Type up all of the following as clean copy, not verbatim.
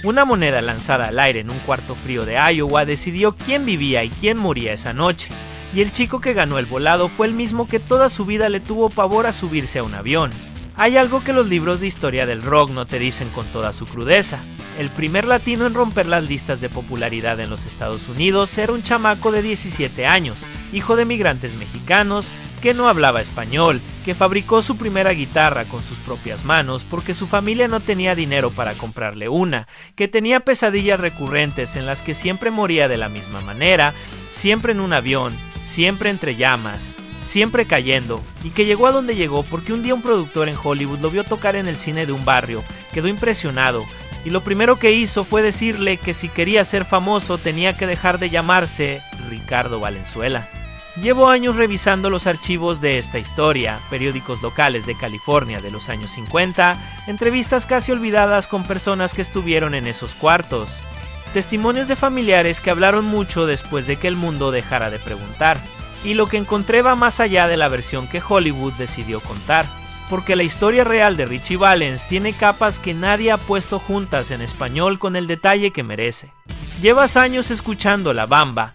Una moneda lanzada al aire en un cuarto frío de Iowa decidió quién vivía y quién moría esa noche, y el chico que ganó el volado fue el mismo que toda su vida le tuvo pavor a subirse a un avión. Hay algo que los libros de historia del rock no te dicen con toda su crudeza. El primer latino en romper las listas de popularidad en los Estados Unidos era un chamaco de 17 años, hijo de migrantes mexicanos, que no hablaba español, que fabricó su primera guitarra con sus propias manos porque su familia no tenía dinero para comprarle una, que tenía pesadillas recurrentes en las que siempre moría de la misma manera, siempre en un avión, siempre entre llamas, siempre cayendo, y que llegó a donde llegó porque un día un productor en Hollywood lo vio tocar en el cine de un barrio, quedó impresionado, y lo primero que hizo fue decirle que si quería ser famoso tenía que dejar de llamarse Ricardo Valenzuela. Llevo años revisando los archivos de esta historia, periódicos locales de California de los años 50, entrevistas casi olvidadas con personas que estuvieron en esos cuartos, testimonios de familiares que hablaron mucho después de que el mundo dejara de preguntar, y lo que encontré va más allá de la versión que Hollywood decidió contar, porque la historia real de Ritchie Valens tiene capas que nadie ha puesto juntas en español con el detalle que merece. Llevas años escuchando La Bamba.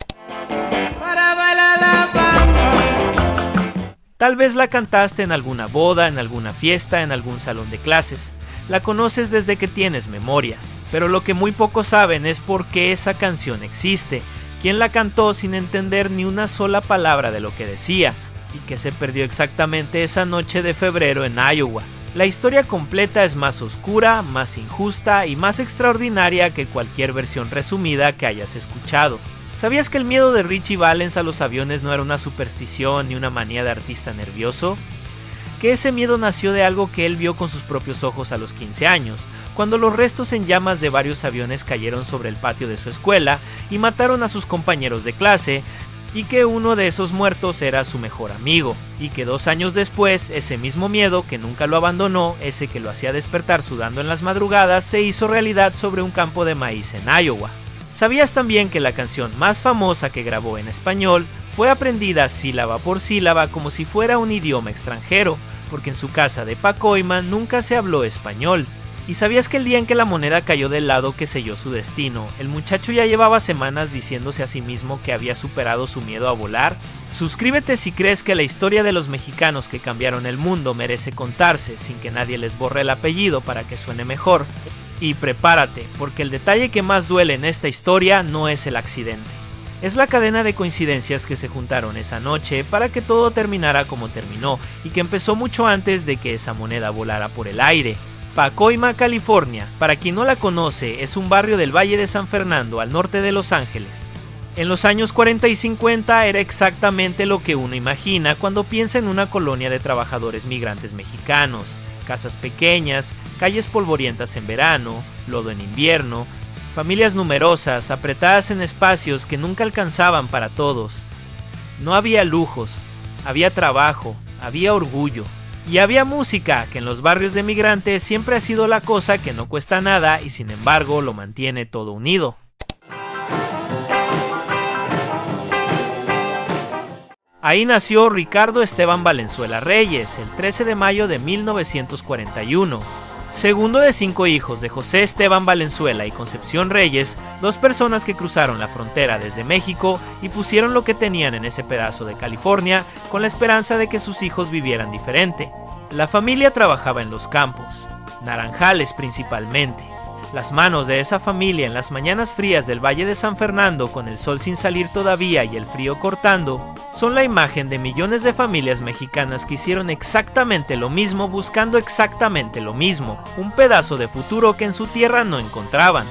Tal vez la cantaste en alguna boda, en alguna fiesta, en algún salón de clases. La conoces desde que tienes memoria, pero lo que muy pocos saben es por qué esa canción existe, quién la cantó sin entender ni una sola palabra de lo que decía, y que se perdió exactamente esa noche de febrero en Iowa. La historia completa es más oscura, más injusta y más extraordinaria que cualquier versión resumida que hayas escuchado. ¿Sabías que el miedo de Ritchie Valens a los aviones no era una superstición ni una manía de artista nervioso? Que ese miedo nació de algo que él vio con sus propios ojos a los 15 años, cuando los restos en llamas de varios aviones cayeron sobre el patio de su escuela y mataron a sus compañeros de clase, y que uno de esos muertos era su mejor amigo, y que 2 años después, ese mismo miedo que nunca lo abandonó, ese que lo hacía despertar sudando en las madrugadas, se hizo realidad sobre un campo de maíz en Iowa. ¿Sabías también que la canción más famosa que grabó en español fue aprendida sílaba por sílaba como si fuera un idioma extranjero, porque en su casa de Pacoima nunca se habló español? ¿Y sabías que el día en que la moneda cayó del lado que selló su destino, el muchacho ya llevaba semanas diciéndose a sí mismo que había superado su miedo a volar? Suscríbete si crees que la historia de los mexicanos que cambiaron el mundo merece contarse sin que nadie les borre el apellido para que suene mejor. Y prepárate, porque el detalle que más duele en esta historia no es el accidente. Es la cadena de coincidencias que se juntaron esa noche para que todo terminara como terminó y que empezó mucho antes de que esa moneda volara por el aire. Pacoima, California, para quien no la conoce, es un barrio del Valle de San Fernando al norte de Los Ángeles. En los años 40 y 50 era exactamente lo que uno imagina cuando piensa en una colonia de trabajadores migrantes mexicanos. Casas pequeñas, calles polvorientas en verano, lodo en invierno, familias numerosas, apretadas en espacios que nunca alcanzaban para todos. No había lujos, había trabajo, había orgullo y había música, que en los barrios de migrantes siempre ha sido la cosa que no cuesta nada y sin embargo lo mantiene todo unido. Ahí nació Ricardo Esteban Valenzuela Reyes, el 13 de mayo de 1941. Segundo de 5 hijos de José Esteban Valenzuela y Concepción Reyes, 2 personas que cruzaron la frontera desde México y pusieron lo que tenían en ese pedazo de California con la esperanza de que sus hijos vivieran diferente. La familia trabajaba en los campos, naranjales principalmente. Las manos de esa familia en las mañanas frías del Valle de San Fernando, con el sol sin salir todavía y el frío cortando, son la imagen de millones de familias mexicanas que hicieron exactamente lo mismo buscando exactamente lo mismo, un pedazo de futuro que en su tierra no encontraban.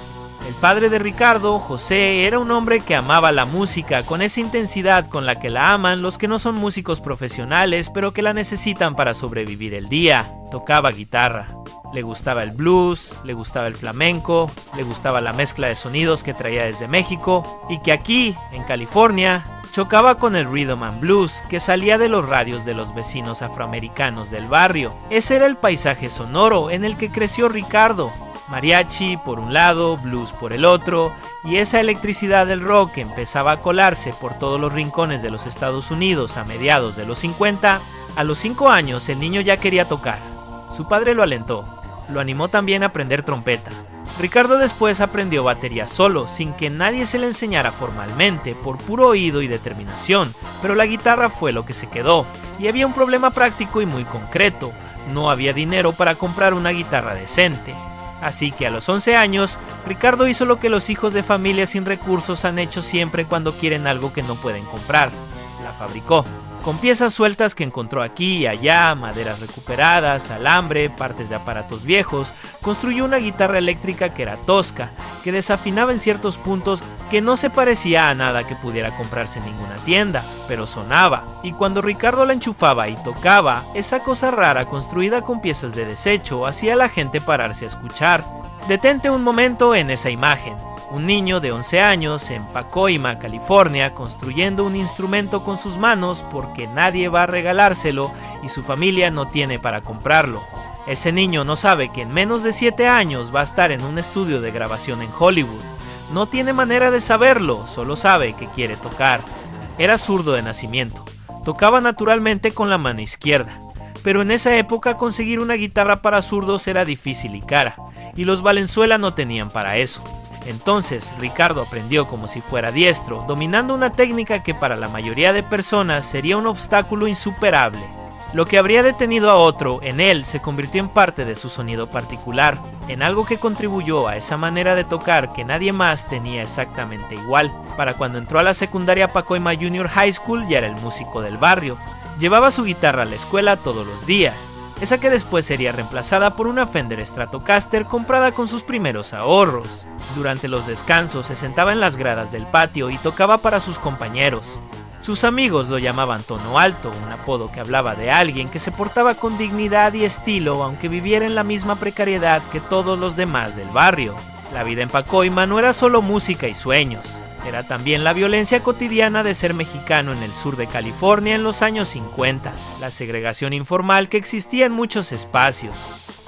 El padre de Ricardo, José, era un hombre que amaba la música con esa intensidad con la que la aman los que no son músicos profesionales pero que la necesitan para sobrevivir el día. Tocaba guitarra. Le gustaba el blues, le gustaba el flamenco, le gustaba la mezcla de sonidos que traía desde México y que aquí, en California, chocaba con el rhythm and blues que salía de los radios de los vecinos afroamericanos del barrio. Ese era el paisaje sonoro en el que creció Ricardo. Mariachi por un lado, blues por el otro, y esa electricidad del rock que empezaba a colarse por todos los rincones de los Estados Unidos a mediados de los 50. A los 5 años el niño ya quería tocar. Su padre lo alentó. Lo animó también a aprender trompeta. Ricardo después aprendió batería solo, sin que nadie se le enseñara formalmente, por puro oído y determinación, pero la guitarra fue lo que se quedó, y había un problema práctico y muy concreto: no había dinero para comprar una guitarra decente. Así que a los 11 años, Ricardo hizo lo que los hijos de familias sin recursos han hecho siempre cuando quieren algo que no pueden comprar: la fabricó. Con piezas sueltas que encontró aquí y allá, maderas recuperadas, alambre, partes de aparatos viejos, construyó una guitarra eléctrica que era tosca, que desafinaba en ciertos puntos, que no se parecía a nada que pudiera comprarse en ninguna tienda, pero sonaba, y cuando Ricardo la enchufaba y tocaba, esa cosa rara construida con piezas de desecho hacía a la gente pararse a escuchar. Detente un momento en esa imagen. Un niño de 11 años en Pacoima, California, construyendo un instrumento con sus manos porque nadie va a regalárselo y su familia no tiene para comprarlo. Ese niño no sabe que en menos de 7 años va a estar en un estudio de grabación en Hollywood. No tiene manera de saberlo, solo sabe que quiere tocar. Era zurdo de nacimiento. Tocaba naturalmente con la mano izquierda. Pero en esa época conseguir una guitarra para zurdos era difícil y cara, y los Valenzuela no tenían para eso. Entonces Ricardo aprendió como si fuera diestro, dominando una técnica que para la mayoría de personas sería un obstáculo insuperable. Lo que habría detenido a otro, en él se convirtió en parte de su sonido particular, en algo que contribuyó a esa manera de tocar que nadie más tenía exactamente igual. Para cuando entró a la secundaria Pacoima Junior High School ya era el músico del barrio. Llevaba su guitarra a la escuela todos los días, esa que después sería reemplazada por una Fender Stratocaster comprada con sus primeros ahorros. Durante los descansos se sentaba en las gradas del patio y tocaba para sus compañeros. Sus amigos lo llamaban Tono Alto, un apodo que hablaba de alguien que se portaba con dignidad y estilo aunque viviera en la misma precariedad que todos los demás del barrio. La vida en Pacoima no era solo música y sueños. Era también la violencia cotidiana de ser mexicano en el sur de California en los años 50, la segregación informal que existía en muchos espacios,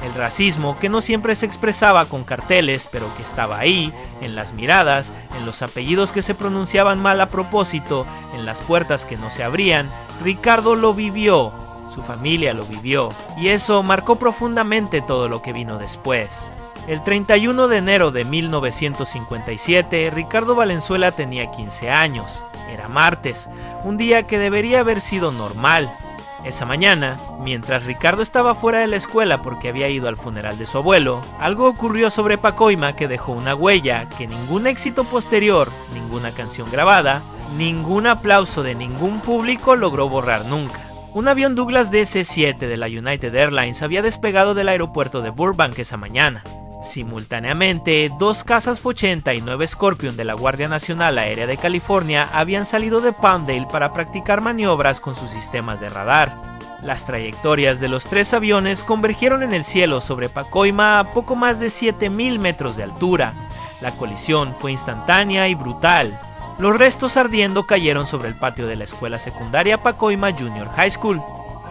el racismo que no siempre se expresaba con carteles, pero que estaba ahí, en las miradas, en los apellidos que se pronunciaban mal a propósito, en las puertas que no se abrían. Ricardo lo vivió, su familia lo vivió, y eso marcó profundamente todo lo que vino después. El 31 de enero de 1957, Ricardo Valenzuela tenía 15 años. Era martes, un día que debería haber sido normal. Esa mañana, mientras Ricardo estaba fuera de la escuela porque había ido al funeral de su abuelo, algo ocurrió sobre Pacoima que dejó una huella que ningún éxito posterior, ninguna canción grabada, ningún aplauso de ningún público logró borrar nunca. Un avión Douglas DC-7 de la United Airlines había despegado del aeropuerto de Burbank esa mañana. Simultáneamente, 2 Cazas F-80 y 9 Scorpion de la Guardia Nacional Aérea de California habían salido de Palmdale para practicar maniobras con sus sistemas de radar. Las trayectorias de los 3 aviones convergieron en el cielo sobre Pacoima a poco más de 7,000 metros de altura. La colisión fue instantánea y brutal. Los restos ardiendo cayeron sobre el patio de la escuela secundaria Pacoima Junior High School.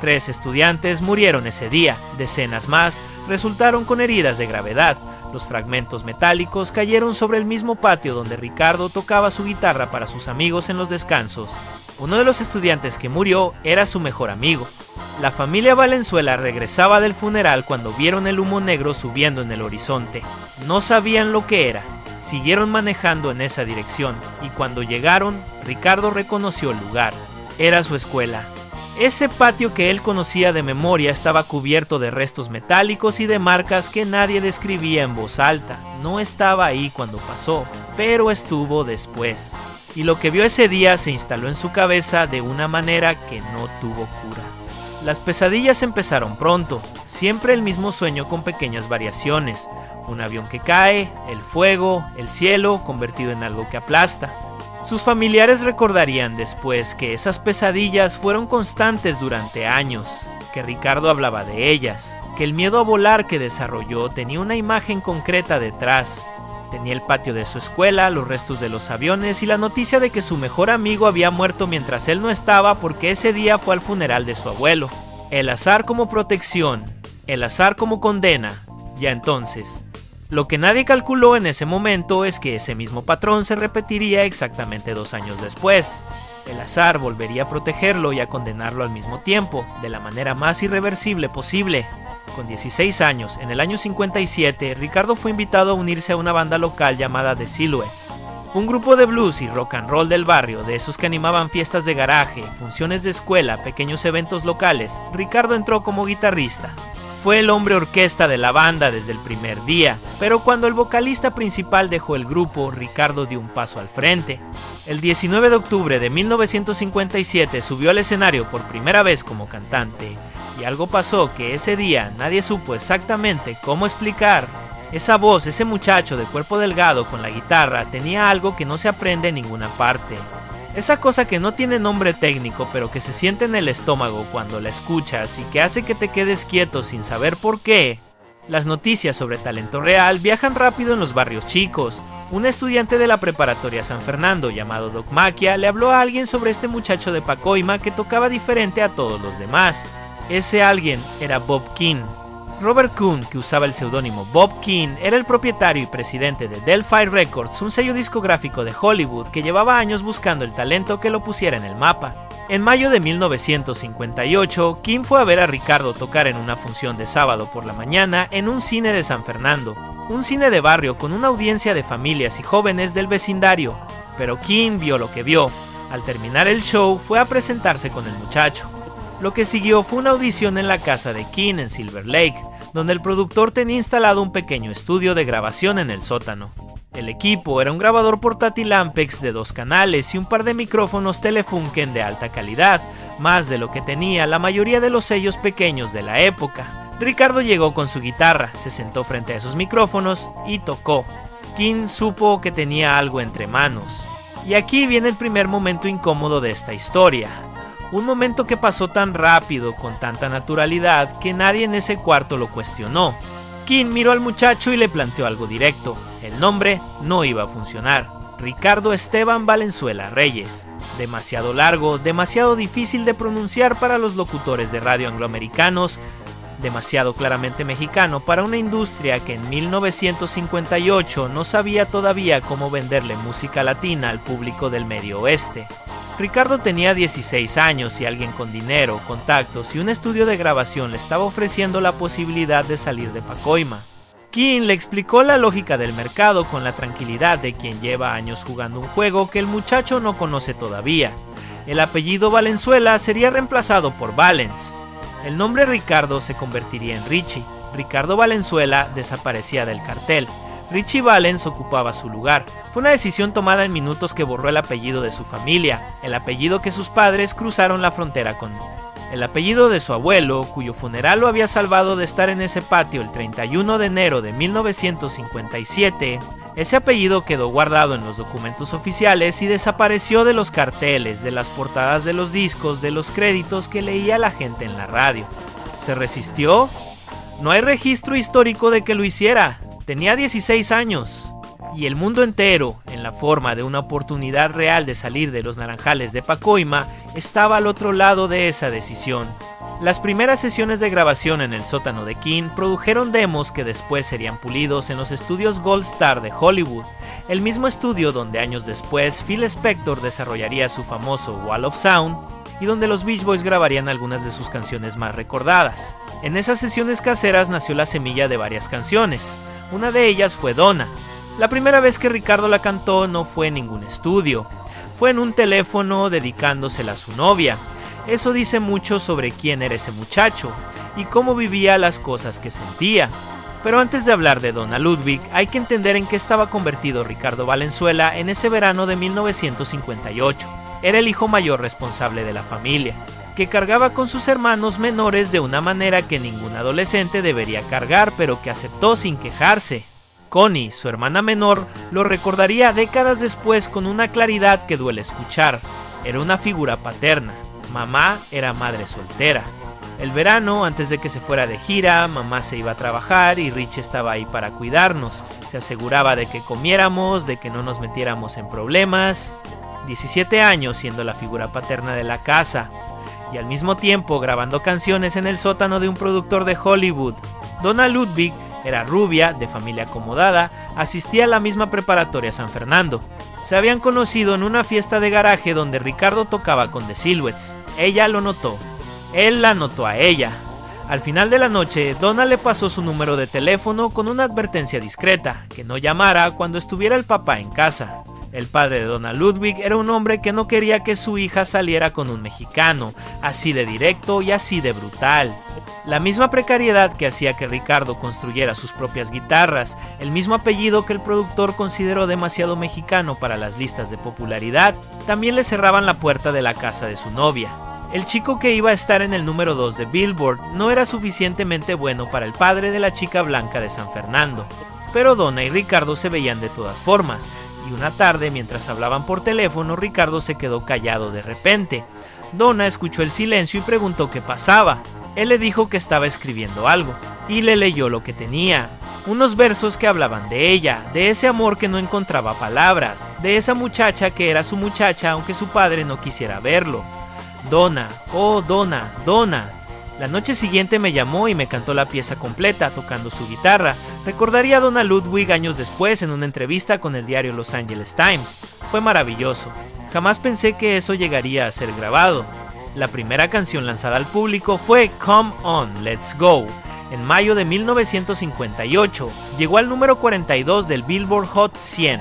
3 estudiantes murieron ese día, decenas más resultaron con heridas de gravedad. Los fragmentos metálicos cayeron sobre el mismo patio donde Ricardo tocaba su guitarra para sus amigos en los descansos. Uno de los estudiantes que murió era su mejor amigo. La familia Valenzuela regresaba del funeral cuando vieron el humo negro subiendo en el horizonte. No sabían lo que era. Siguieron manejando en esa dirección y cuando llegaron, Ricardo reconoció el lugar. Era su escuela. Ese patio que él conocía de memoria estaba cubierto de restos metálicos y de marcas que nadie describía en voz alta. No estaba ahí cuando pasó, pero estuvo después. Y lo que vio ese día se instaló en su cabeza de una manera que no tuvo cura. Las pesadillas empezaron pronto, siempre el mismo sueño con pequeñas variaciones. Un avión que cae, el fuego, el cielo convertido en algo que aplasta. Sus familiares recordarían después que esas pesadillas fueron constantes durante años, que Ricardo hablaba de ellas, que el miedo a volar que desarrolló tenía una imagen concreta detrás. Tenía el patio de su escuela, los restos de los aviones y la noticia de que su mejor amigo había muerto mientras él no estaba porque ese día fue al funeral de su abuelo. El azar como protección, el azar como condena. Ya entonces, lo que nadie calculó en ese momento es que ese mismo patrón se repetiría exactamente 2 años después. El azar volvería a protegerlo y a condenarlo al mismo tiempo, de la manera más irreversible posible. Con 16 años, en el año 57, Ricardo fue invitado a unirse a una banda local llamada The Silhouettes, un grupo de blues y rock and roll del barrio, de esos que animaban fiestas de garaje, funciones de escuela, pequeños eventos locales. Ricardo entró como guitarrista. Fue el hombre orquesta de la banda desde el primer día, pero cuando el vocalista principal dejó el grupo, Ricardo dio un paso al frente. El 19 de octubre de 1957 subió al escenario por primera vez como cantante, y algo pasó que ese día nadie supo exactamente cómo explicar. Esa voz, ese muchacho de cuerpo delgado con la guitarra, tenía algo que no se aprende en ninguna parte. Esa cosa que no tiene nombre técnico, pero que se siente en el estómago cuando la escuchas y que hace que te quedes quieto sin saber por qué. Las noticias sobre talento real viajan rápido en los barrios chicos. Un estudiante de la preparatoria San Fernando llamado Doc Maquia le habló a alguien sobre este muchacho de Pacoima que tocaba diferente a todos los demás. Ese alguien era Bob Keane. Robert Kuhn, que usaba el seudónimo Bob Keane, era el propietario y presidente de Del-Fi Records, un sello discográfico de Hollywood que llevaba años buscando el talento que lo pusiera en el mapa. En mayo de 1958, Keane fue a ver a Ricardo tocar en una función de sábado por la mañana en un cine de San Fernando, un cine de barrio con una audiencia de familias y jóvenes del vecindario. Pero Keane vio lo que vio. Al terminar el show, fue a presentarse con el muchacho. Lo que siguió fue una audición en la casa de Keane en Silver Lake, donde el productor tenía instalado un pequeño estudio de grabación en el sótano. El equipo era un grabador portátil Ampex de 2 canales y un par de micrófonos Telefunken de alta calidad, más de lo que tenía la mayoría de los sellos pequeños de la época. Ricardo llegó con su guitarra, se sentó frente a esos micrófonos y tocó. Keane supo que tenía algo entre manos. Y aquí viene el primer momento incómodo de esta historia. Un momento que pasó tan rápido, con tanta naturalidad, que nadie en ese cuarto lo cuestionó. Keane miró al muchacho y le planteó algo directo. El nombre no iba a funcionar. Ricardo Esteban Valenzuela Reyes. Demasiado largo, demasiado difícil de pronunciar para los locutores de radio angloamericanos, demasiado claramente mexicano para una industria que en 1958 no sabía todavía cómo venderle música latina al público del Medio Oeste. Ricardo tenía 16 años y alguien con dinero, contactos y un estudio de grabación le estaba ofreciendo la posibilidad de salir de Pacoima. Keane le explicó la lógica del mercado con la tranquilidad de quien lleva años jugando un juego que el muchacho no conoce todavía. El apellido Valenzuela sería reemplazado por Valens. El nombre Ricardo se convertiría en Richie. Ricardo Valenzuela desaparecía del cartel. Richie Valens ocupaba su lugar. Fue una decisión tomada en minutos que borró el apellido de su familia, el apellido que sus padres cruzaron la frontera con. El apellido de su abuelo, cuyo funeral lo había salvado de estar en ese patio el 31 de enero de 1957, ese apellido quedó guardado en los documentos oficiales y desapareció de los carteles, de las portadas de los discos, de los créditos que leía la gente en la radio. ¿Se resistió? No hay registro histórico de que lo hiciera. Tenía 16 años. Y el mundo entero, en la forma de una oportunidad real de salir de los naranjales de Pacoima, estaba al otro lado de esa decisión. Las primeras sesiones de grabación en el sótano de Keane produjeron demos que después serían pulidos en los estudios Gold Star de Hollywood, el mismo estudio donde años después Phil Spector desarrollaría su famoso Wall of Sound y donde los Beach Boys grabarían algunas de sus canciones más recordadas. En esas sesiones caseras nació la semilla de varias canciones. Una de ellas fue Donna. La primera vez que Ricardo la cantó no fue en ningún estudio, fue en un teléfono dedicándosela a su novia. Eso dice mucho sobre quién era ese muchacho y cómo vivía las cosas que sentía. Pero antes de hablar de Donna Ludwig, hay que entender en qué estaba convertido Ricardo Valenzuela en ese verano de 1958. Era el hijo mayor responsable de la familia, que cargaba con sus hermanos menores de una manera que ningún adolescente debería cargar, pero que aceptó sin quejarse. Connie, su hermana menor, lo recordaría décadas después con una claridad que duele escuchar. Era una figura paterna. Mamá era madre soltera. El verano, antes de que se fuera de gira, mamá se iba a trabajar y Rich estaba ahí para cuidarnos. Se aseguraba de que comiéramos, de que no nos metiéramos en problemas. 17 años siendo la figura paterna de la casa. Y al mismo tiempo grabando canciones en el sótano de un productor de Hollywood. Donna Ludwig era rubia, de familia acomodada, asistía a la misma preparatoria San Fernando. Se habían conocido en una fiesta de garaje donde Ricardo tocaba con The Silhouettes. Ella lo notó. Él la notó a ella. Al final de la noche, Donna le pasó su número de teléfono con una advertencia discreta, que no llamara cuando estuviera el papá en casa. El padre de Donna Ludwig era un hombre que no quería que su hija saliera con un mexicano, así de directo y así de brutal. La misma precariedad que hacía que Ricardo construyera sus propias guitarras, el mismo apellido que el productor consideró demasiado mexicano para las listas de popularidad, también le cerraban la puerta de la casa de su novia. El chico que iba a estar en el número 2 de Billboard no era suficientemente bueno para el padre de la chica blanca de San Fernando, pero Donna y Ricardo se veían de todas formas. Y una tarde, mientras hablaban por teléfono, Ricardo se quedó callado de repente. Donna escuchó el silencio y preguntó qué pasaba. Él le dijo que estaba escribiendo algo, y le leyó lo que tenía. Unos versos que hablaban de ella, de ese amor que no encontraba palabras, de esa muchacha que era su muchacha aunque su padre no quisiera verlo. Donna, oh Donna, Donna. La noche siguiente me llamó y me cantó la pieza completa, tocando su guitarra. Recordaría a Donna Ludwig años después en una entrevista con el diario Los Angeles Times. Fue maravilloso. Jamás pensé que eso llegaría a ser grabado. La primera canción lanzada al público fue Come On, Let's Go. En mayo de 1958, llegó al número 42 del Billboard Hot 100.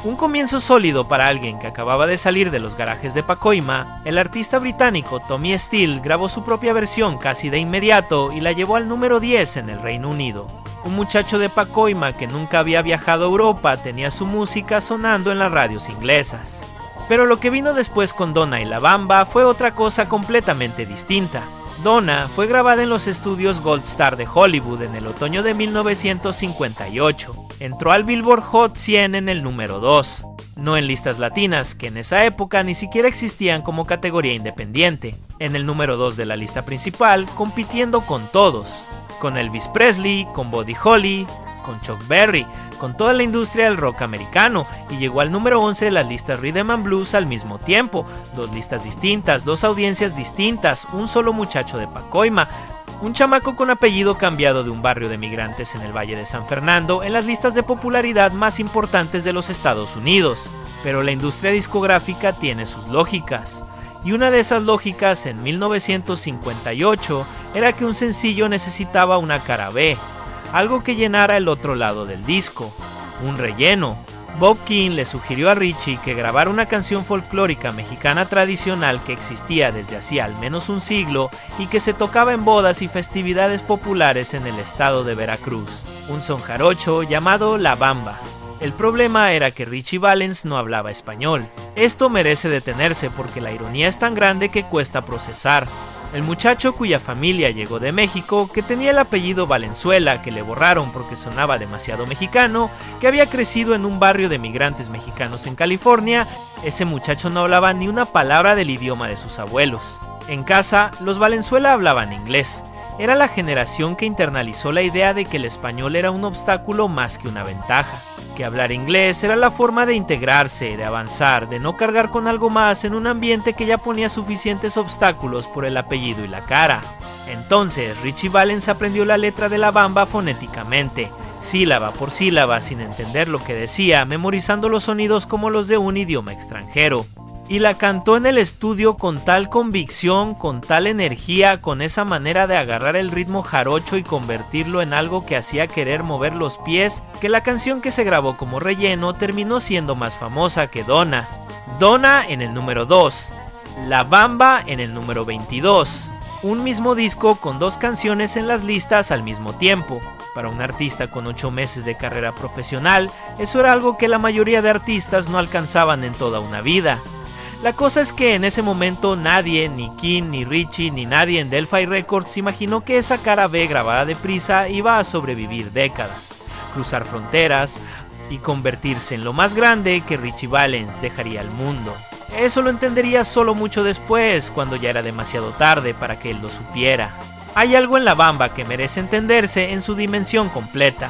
Un comienzo sólido para alguien que acababa de salir de los garajes de Pacoima. El artista británico Tommy Steele grabó su propia versión casi de inmediato y la llevó al número 10 en el Reino Unido. Un muchacho de Pacoima que nunca había viajado a Europa tenía su música sonando en las radios inglesas. Pero lo que vino después con Donna y La Bamba fue otra cosa completamente distinta. Donna fue grabada en los estudios Gold Star de Hollywood en el otoño de 1958. Entró al Billboard Hot 100 en el número 2. No en listas latinas, que en esa época ni siquiera existían como categoría independiente. En el número 2 de la lista principal, compitiendo con todos. Con Elvis Presley, con Buddy Holly, con Chuck Berry, con toda la industria del rock americano, y llegó al número 11 de las listas Rhythm and Blues al mismo tiempo. Dos listas distintas, dos audiencias distintas, un solo muchacho de Pacoima, un chamaco con apellido cambiado de un barrio de migrantes en el Valle de San Fernando en las listas de popularidad más importantes de los Estados Unidos. Pero la industria discográfica tiene sus lógicas. Y una de esas lógicas en 1958 era que un sencillo necesitaba una cara B, algo que llenara el otro lado del disco, un relleno. Bob King le sugirió a Richie que grabara una canción folclórica mexicana tradicional que existía desde hacía al menos un siglo y que se tocaba en bodas y festividades populares en el estado de Veracruz, un son jarocho llamado La Bamba. El problema era que Richie Valens no hablaba español. Esto merece detenerse porque la ironía es tan grande que cuesta procesar. El muchacho cuya familia llegó de México, que tenía el apellido Valenzuela, que le borraron porque sonaba demasiado mexicano, que había crecido en un barrio de migrantes mexicanos en California, ese muchacho no hablaba ni una palabra del idioma de sus abuelos. En casa, los Valenzuela hablaban inglés. Era la generación que internalizó la idea de que el español era un obstáculo más que una ventaja, que hablar inglés era la forma de integrarse, de avanzar, de no cargar con algo más en un ambiente que ya ponía suficientes obstáculos por el apellido y la cara. Entonces, Richie Valens aprendió la letra de La Bamba fonéticamente, sílaba por sílaba, sin entender lo que decía, memorizando los sonidos como los de un idioma extranjero. Y la cantó en el estudio con tal convicción, con tal energía, con esa manera de agarrar el ritmo jarocho y convertirlo en algo que hacía querer mover los pies, que la canción que se grabó como relleno terminó siendo más famosa que Donna. Donna en el número 2, La Bamba en el número 22. Un mismo disco con dos canciones en las listas al mismo tiempo. Para un artista con 8 meses de carrera profesional, eso era algo que la mayoría de artistas no alcanzaban en toda una vida. La cosa es que en ese momento nadie, ni King, ni Richie, ni nadie en Delphi Records imaginó que esa cara B grabada deprisa iba a sobrevivir décadas, cruzar fronteras y convertirse en lo más grande que Richie Valens dejaría al mundo. Eso lo entendería solo mucho después, cuando ya era demasiado tarde para que él lo supiera. Hay algo en La Bamba que merece entenderse en su dimensión completa.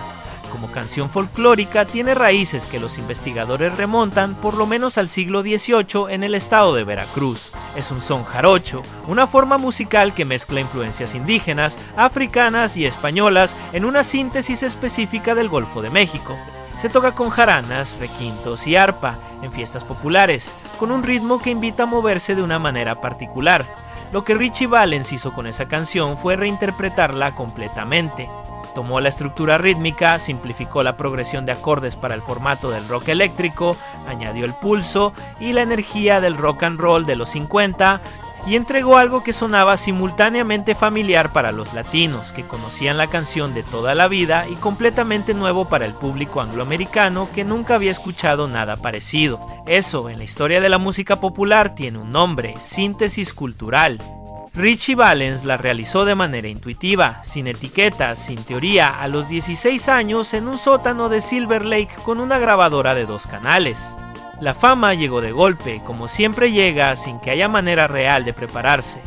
Como canción folclórica tiene raíces que los investigadores remontan por lo menos al siglo XVIII en el estado de Veracruz. Es un son jarocho, una forma musical que mezcla influencias indígenas, africanas y españolas en una síntesis específica del Golfo de México. Se toca con jaranas, requintos y arpa en fiestas populares, con un ritmo que invita a moverse de una manera particular. Lo que Ritchie Valens hizo con esa canción fue reinterpretarla completamente. Tomó la estructura rítmica, simplificó la progresión de acordes para el formato del rock eléctrico, añadió el pulso y la energía del rock and roll de los 50 y entregó algo que sonaba simultáneamente familiar para los latinos, que conocían la canción de toda la vida, y completamente nuevo para el público angloamericano que nunca había escuchado nada parecido. Eso, en la historia de la música popular, tiene un nombre: síntesis cultural. Ritchie Valens la realizó de manera intuitiva, sin etiquetas, sin teoría, a los 16 años en un sótano de Silver Lake con una grabadora de 2 canales. La fama llegó de golpe, como siempre llega, sin que haya manera real de prepararse.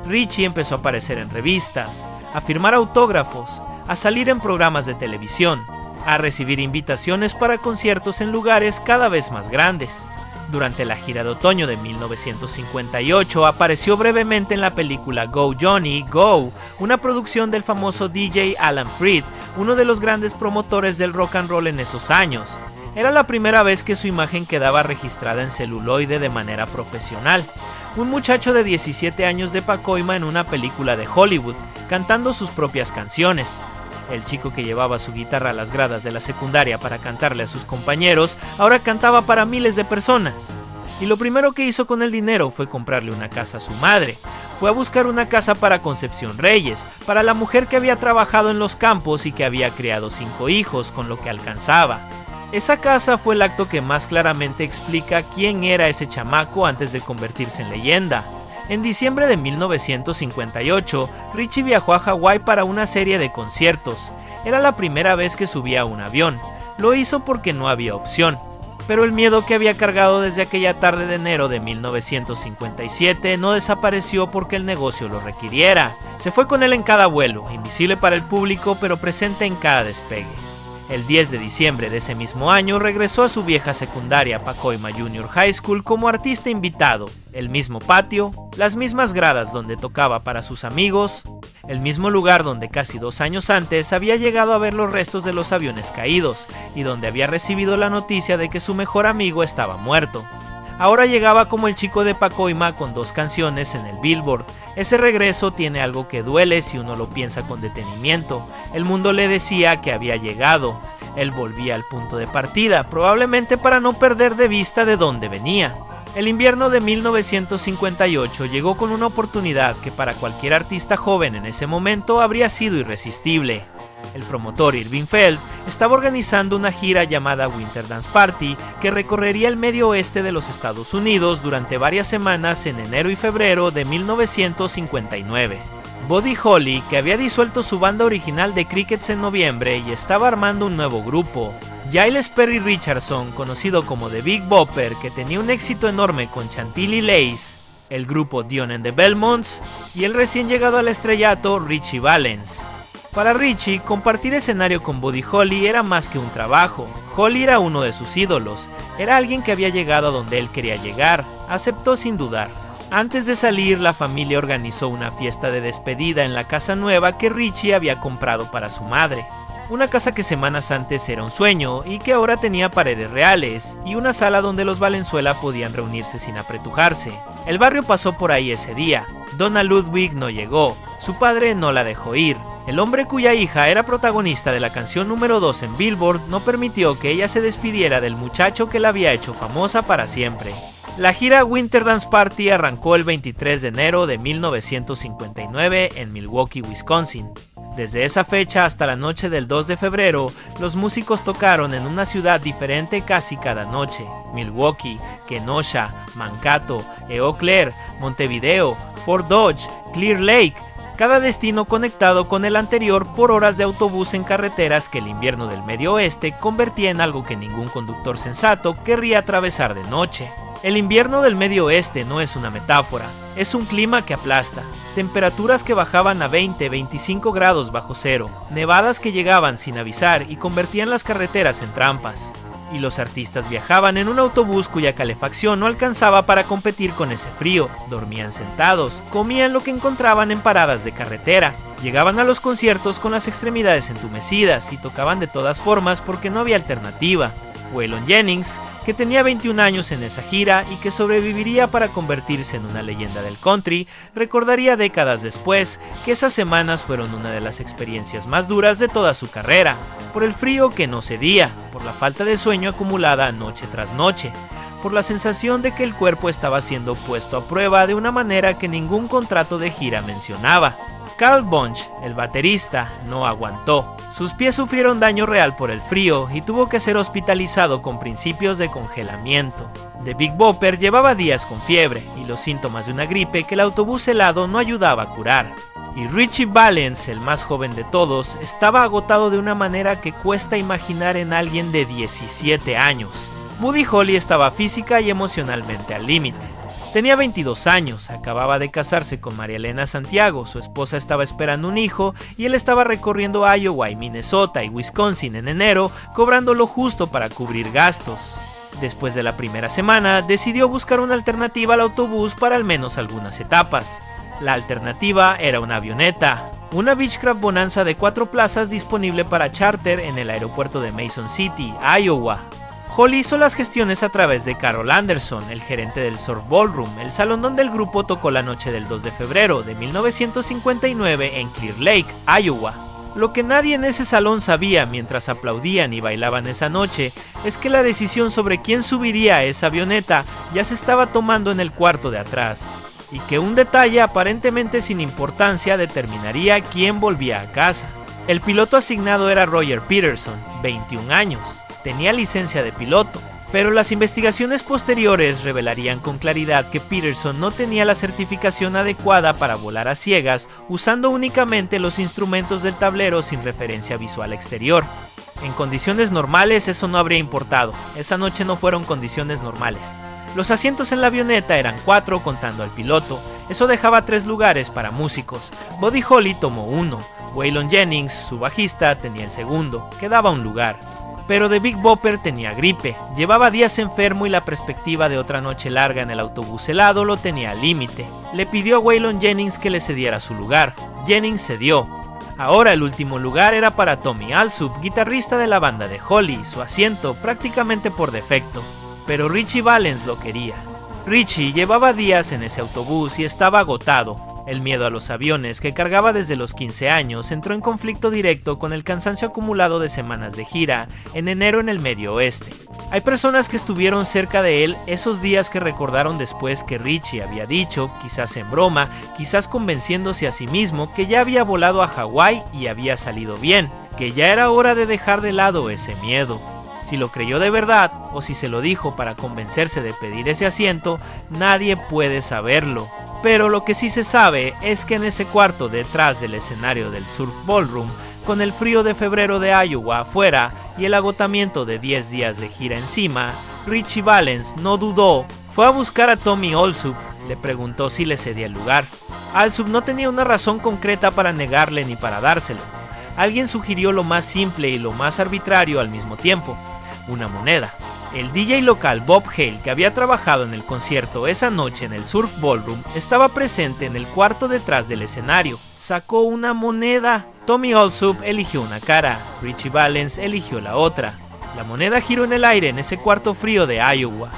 Ritchie empezó a aparecer en revistas, a firmar autógrafos, a salir en programas de televisión, a recibir invitaciones para conciertos en lugares cada vez más grandes. Durante la gira de otoño de 1958 apareció brevemente en la película Go Johnny, Go, una producción del famoso DJ Alan Freed, uno de los grandes promotores del rock and roll en esos años. Era la primera vez que su imagen quedaba registrada en celuloide de manera profesional. Un muchacho de 17 años de Pacoima en una película de Hollywood, cantando sus propias canciones. El chico que llevaba su guitarra a las gradas de la secundaria para cantarle a sus compañeros, ahora cantaba para miles de personas. Y lo primero que hizo con el dinero fue comprarle una casa a su madre. Fue a buscar una casa para Concepción Reyes, para la mujer que había trabajado en los campos y que había criado 5 hijos con lo que alcanzaba. Esa casa fue el acto que más claramente explica quién era ese chamaco antes de convertirse en leyenda. En diciembre de 1958, Ritchie viajó a Hawái para una serie de conciertos. Era la primera vez que subía a un avión. Lo hizo porque no había opción. Pero el miedo que había cargado desde aquella tarde de enero de 1957 no desapareció porque el negocio lo requiriera. Se fue con él en cada vuelo, invisible para el público pero presente en cada despegue. El 10 de diciembre de ese mismo año regresó a su vieja secundaria Pacoima Junior High School como artista invitado. El mismo patio, las mismas gradas donde tocaba para sus amigos, el mismo lugar donde casi 2 años antes había llegado a ver los restos de los aviones caídos y donde había recibido la noticia de que su mejor amigo estaba muerto. Ahora llegaba como el chico de Pacoima con 2 canciones en el Billboard. Ese regreso tiene algo que duele si uno lo piensa con detenimiento. El mundo le decía que había llegado. Él volvía al punto de partida, probablemente para no perder de vista de dónde venía. El invierno de 1958 llegó con una oportunidad que para cualquier artista joven en ese momento habría sido irresistible. El promotor Irving Feld estaba organizando una gira llamada Winter Dance Party que recorrería el medio oeste de los Estados Unidos durante varias semanas en enero y febrero de 1959. Buddy Holly, que había disuelto su banda original de Crickets en noviembre y estaba armando un nuevo grupo. Giles Perry Richardson, conocido como The Big Bopper, que tenía un éxito enorme con Chantilly Lace, el grupo Dion and the Belmonts y el recién llegado al estrellato Ritchie Valens. Para Ritchie, compartir escenario con Buddy Holly era más que un trabajo. Holly era uno de sus ídolos, era alguien que había llegado a donde él quería llegar, aceptó sin dudar. Antes de salir, la familia organizó una fiesta de despedida en la casa nueva que Ritchie había comprado para su madre. Una casa que semanas antes era un sueño y que ahora tenía paredes reales y una sala donde los Valenzuela podían reunirse sin apretujarse. El barrio pasó por ahí ese día. Donna Ludwig no llegó, su padre no la dejó ir. El hombre cuya hija era protagonista de la canción número 2 en Billboard no permitió que ella se despidiera del muchacho que la había hecho famosa para siempre. La gira Winter Dance Party arrancó el 23 de enero de 1959 en Milwaukee, Wisconsin. Desde esa fecha hasta la noche del 2 de febrero, los músicos tocaron en una ciudad diferente casi cada noche: Milwaukee, Kenosha, Mankato, Eau Claire, Montevideo, Fort Dodge, Clear Lake, cada destino conectado con el anterior por horas de autobús en carreteras que el invierno del Medio Oeste convertía en algo que ningún conductor sensato querría atravesar de noche. El invierno del Medio Oeste no es una metáfora, es un clima que aplasta. Temperaturas que bajaban a 20-25 grados bajo cero, nevadas que llegaban sin avisar y convertían las carreteras en trampas. Y los artistas viajaban en un autobús cuya calefacción no alcanzaba para competir con ese frío. Dormían sentados, comían lo que encontraban en paradas de carretera. Llegaban a los conciertos con las extremidades entumecidas y tocaban de todas formas porque no había alternativa. Waylon Jennings, que tenía 21 años en esa gira y que sobreviviría para convertirse en una leyenda del country, recordaría décadas después que esas semanas fueron una de las experiencias más duras de toda su carrera, por el frío que no cedía, por la falta de sueño acumulada noche tras noche, por la sensación de que el cuerpo estaba siendo puesto a prueba de una manera que ningún contrato de gira mencionaba. Carl Bunch, el baterista, no aguantó. Sus pies sufrieron daño real por el frío y tuvo que ser hospitalizado con principios de congelamiento. The Big Bopper llevaba días con fiebre y los síntomas de una gripe que el autobús helado no ayudaba a curar. Y Ritchie Valens, el más joven de todos, estaba agotado de una manera que cuesta imaginar en alguien de 17 años. Buddy Holly estaba física y emocionalmente al límite. Tenía 22 años, acababa de casarse con María Elena Santiago, su esposa estaba esperando un hijo y él estaba recorriendo Iowa y Minnesota y Wisconsin en enero, cobrando lo justo para cubrir gastos. Después de la primera semana, decidió buscar una alternativa al autobús para al menos algunas etapas. La alternativa era una avioneta, una Beechcraft Bonanza de 4 plazas disponible para charter en el aeropuerto de Mason City, Iowa. Holly hizo las gestiones a través de Carol Anderson, el gerente del Surf Ballroom, el salón donde el grupo tocó la noche del 2 de febrero de 1959 en Clear Lake, Iowa. Lo que nadie en ese salón sabía mientras aplaudían y bailaban esa noche es que la decisión sobre quién subiría a esa avioneta ya se estaba tomando en el cuarto de atrás, y que un detalle aparentemente sin importancia determinaría quién volvía a casa. El piloto asignado era Roger Peterson, 21 años. Tenía licencia de piloto, pero las investigaciones posteriores revelarían con claridad que Peterson no tenía la certificación adecuada para volar a ciegas, usando únicamente los instrumentos del tablero sin referencia visual exterior. En condiciones normales eso no habría importado, esa noche no fueron condiciones normales. Los asientos en la avioneta eran 4 contando al piloto, eso dejaba 3 lugares para músicos. Buddy Holly tomó uno, Waylon Jennings, su bajista, tenía el segundo, quedaba un lugar. Pero The Big Bopper tenía gripe, llevaba días enfermo y la perspectiva de otra noche larga en el autobús helado lo tenía al límite. Le pidió a Waylon Jennings que le cediera su lugar. Jennings cedió. Ahora el último lugar era para Tommy Allsup, guitarrista de la banda de Holly, su asiento prácticamente por defecto. Pero Ritchie Valens lo quería. Ritchie llevaba días en ese autobús y estaba agotado. El miedo a los aviones, que cargaba desde los 15 años, entró en conflicto directo con el cansancio acumulado de semanas de gira en enero en el Medio Oeste. Hay personas que estuvieron cerca de él esos días que recordaron después que Ritchie había dicho, quizás en broma, quizás convenciéndose a sí mismo, que ya había volado a Hawái y había salido bien, que ya era hora de dejar de lado ese miedo. Si lo creyó de verdad o si se lo dijo para convencerse de pedir ese asiento, nadie puede saberlo. Pero lo que sí se sabe es que en ese cuarto detrás del escenario del Surf Ballroom, con el frío de febrero de Iowa afuera y el agotamiento de 10 días de gira encima, Ritchie Valens no dudó, fue a buscar a Tommy Allsup, le preguntó si le cedía el lugar. Allsup no tenía una razón concreta para negarle ni para dárselo. Alguien sugirió lo más simple y lo más arbitrario al mismo tiempo, una moneda. El DJ local Bob Hale, que había trabajado en el concierto esa noche en el Surf Ballroom, estaba presente en el cuarto detrás del escenario. Sacó una moneda. Tommy Allsup eligió una cara, Ritchie Valens eligió la otra. La moneda giró en el aire en ese cuarto frío de Iowa.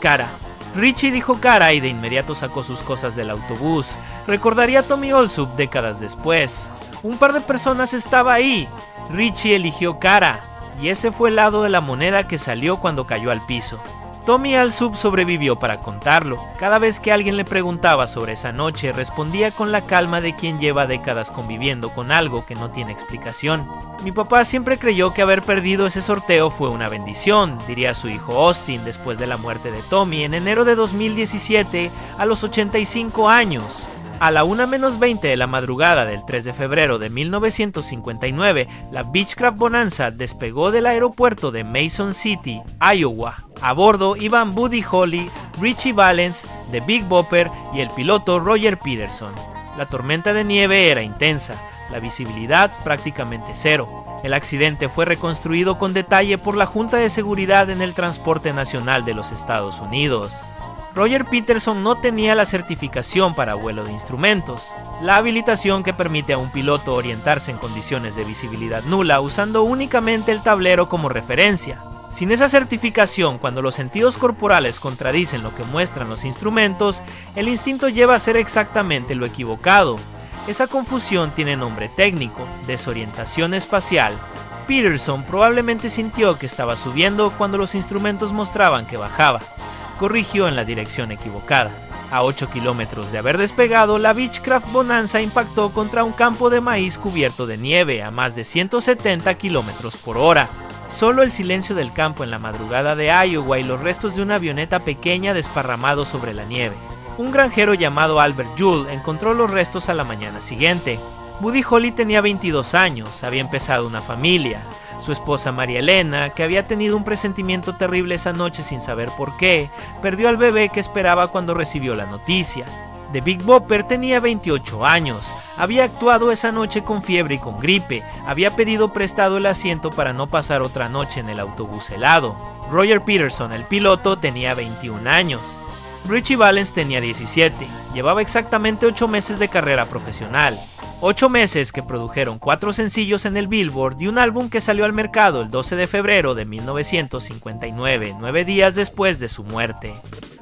Cara. Ritchie dijo cara y de inmediato sacó sus cosas del autobús. Recordaría a Tommy Allsup décadas después. Un par de personas estaba ahí. Ritchie eligió cara. Y ese fue el lado de la moneda que salió cuando cayó al piso. Tommy Allsup sobrevivió para contarlo. Cada vez que alguien le preguntaba sobre esa noche, respondía con la calma de quien lleva décadas conviviendo con algo que no tiene explicación. Mi papá siempre creyó que haber perdido ese sorteo fue una bendición, diría su hijo Austin después de la muerte de Tommy en enero de 2017 a los 85 años. A la 1:20 de la madrugada del 3 de febrero de 1959, la Beechcraft Bonanza despegó del aeropuerto de Mason City, Iowa. A bordo iban Buddy Holly, Ritchie Valens, The Big Bopper y el piloto Roger Peterson. La tormenta de nieve era intensa, la visibilidad prácticamente cero. El accidente fue reconstruido con detalle por la Junta de Seguridad en el Transporte Nacional de los Estados Unidos. Roger Peterson no tenía la certificación para vuelo de instrumentos, la habilitación que permite a un piloto orientarse en condiciones de visibilidad nula usando únicamente el tablero como referencia. Sin esa certificación, cuando los sentidos corporales contradicen lo que muestran los instrumentos, el instinto lleva a hacer exactamente lo equivocado. Esa confusión tiene nombre técnico: desorientación espacial. Peterson probablemente sintió que estaba subiendo cuando los instrumentos mostraban que bajaba. Corrigió en la dirección equivocada. A 8 kilómetros de haber despegado, la Beechcraft Bonanza impactó contra un campo de maíz cubierto de nieve a más de 170 kilómetros por hora. Solo el silencio del campo en la madrugada de Iowa y los restos de una avioneta pequeña desparramados sobre la nieve. Un granjero llamado Albert Joule encontró los restos a la mañana siguiente. Buddy Holly tenía 22 años, había empezado una familia. Su esposa María Elena, que había tenido un presentimiento terrible esa noche sin saber por qué, perdió al bebé que esperaba cuando recibió la noticia. The Big Bopper tenía 28 años, había actuado esa noche con fiebre y con gripe, había pedido prestado el asiento para no pasar otra noche en el autobús helado. Roger Peterson, el piloto, tenía 21 años. Richie Valens tenía 17, llevaba exactamente 8 meses de carrera profesional. 8 meses que produjeron 4 sencillos en el Billboard y un álbum que salió al mercado el 12 de febrero de 1959, 9 días después de su muerte.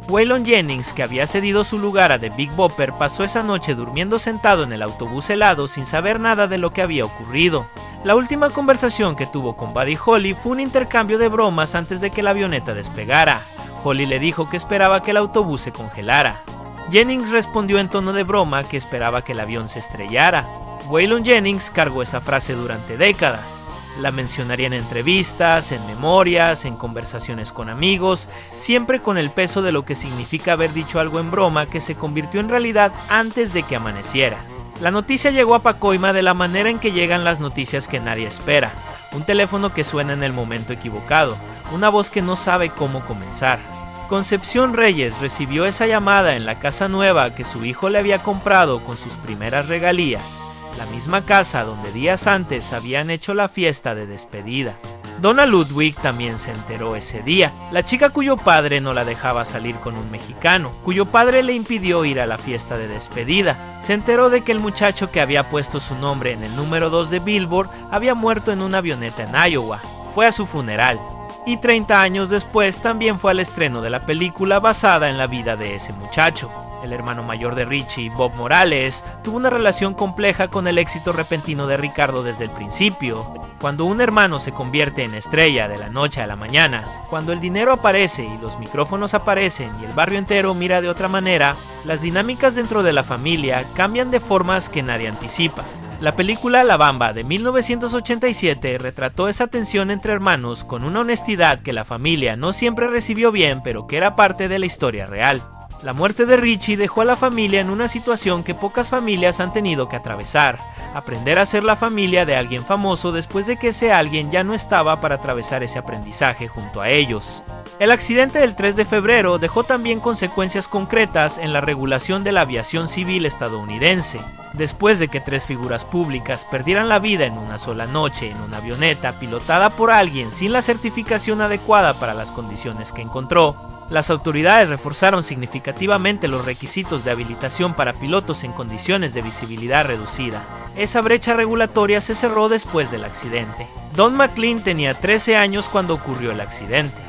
Waylon Jennings, que había cedido su lugar a The Big Bopper, pasó esa noche durmiendo sentado en el autobús helado sin saber nada de lo que había ocurrido. La última conversación que tuvo con Buddy Holly fue un intercambio de bromas antes de que la avioneta despegara. Holly le dijo que esperaba que el autobús se congelara. Jennings respondió en tono de broma que esperaba que el avión se estrellara. Waylon Jennings cargó esa frase durante décadas. La mencionaría en entrevistas, en memorias, en conversaciones con amigos, siempre con el peso de lo que significa haber dicho algo en broma que se convirtió en realidad antes de que amaneciera. La noticia llegó a Pacoima de la manera en que llegan las noticias que nadie espera. Un teléfono que suena en el momento equivocado, una voz que no sabe cómo comenzar. Concepción Reyes recibió esa llamada en la casa nueva que su hijo le había comprado con sus primeras regalías, la misma casa donde días antes habían hecho la fiesta de despedida. Donna Ludwig también se enteró ese día, la chica cuyo padre no la dejaba salir con un mexicano, cuyo padre le impidió ir a la fiesta de despedida. Se enteró de que el muchacho que había puesto su nombre en el número 2 de Billboard había muerto en una avioneta en Iowa. Fue a su funeral. Y 30 años después también fue al estreno de la película basada en la vida de ese muchacho. El hermano mayor de Richie, Bob Morales, tuvo una relación compleja con el éxito repentino de Ricardo desde el principio. Cuando un hermano se convierte en estrella de la noche a la mañana, cuando el dinero aparece y los micrófonos aparecen y el barrio entero mira de otra manera, las dinámicas dentro de la familia cambian de formas que nadie anticipa. La película La Bamba de 1987 retrató esa tensión entre hermanos con una honestidad que la familia no siempre recibió bien, pero que era parte de la historia real. La muerte de Richie dejó a la familia en una situación que pocas familias han tenido que atravesar: aprender a ser la familia de alguien famoso después de que ese alguien ya no estaba para atravesar ese aprendizaje junto a ellos. El accidente del 3 de febrero dejó también consecuencias concretas en la regulación de la aviación civil estadounidense. Después de que 3 figuras públicas perdieran la vida en una sola noche en una avioneta pilotada por alguien sin la certificación adecuada para las condiciones que encontró, las autoridades reforzaron significativamente los requisitos de habilitación para pilotos en condiciones de visibilidad reducida. Esa brecha regulatoria se cerró después del accidente. Don McLean tenía 13 años cuando ocurrió el accidente.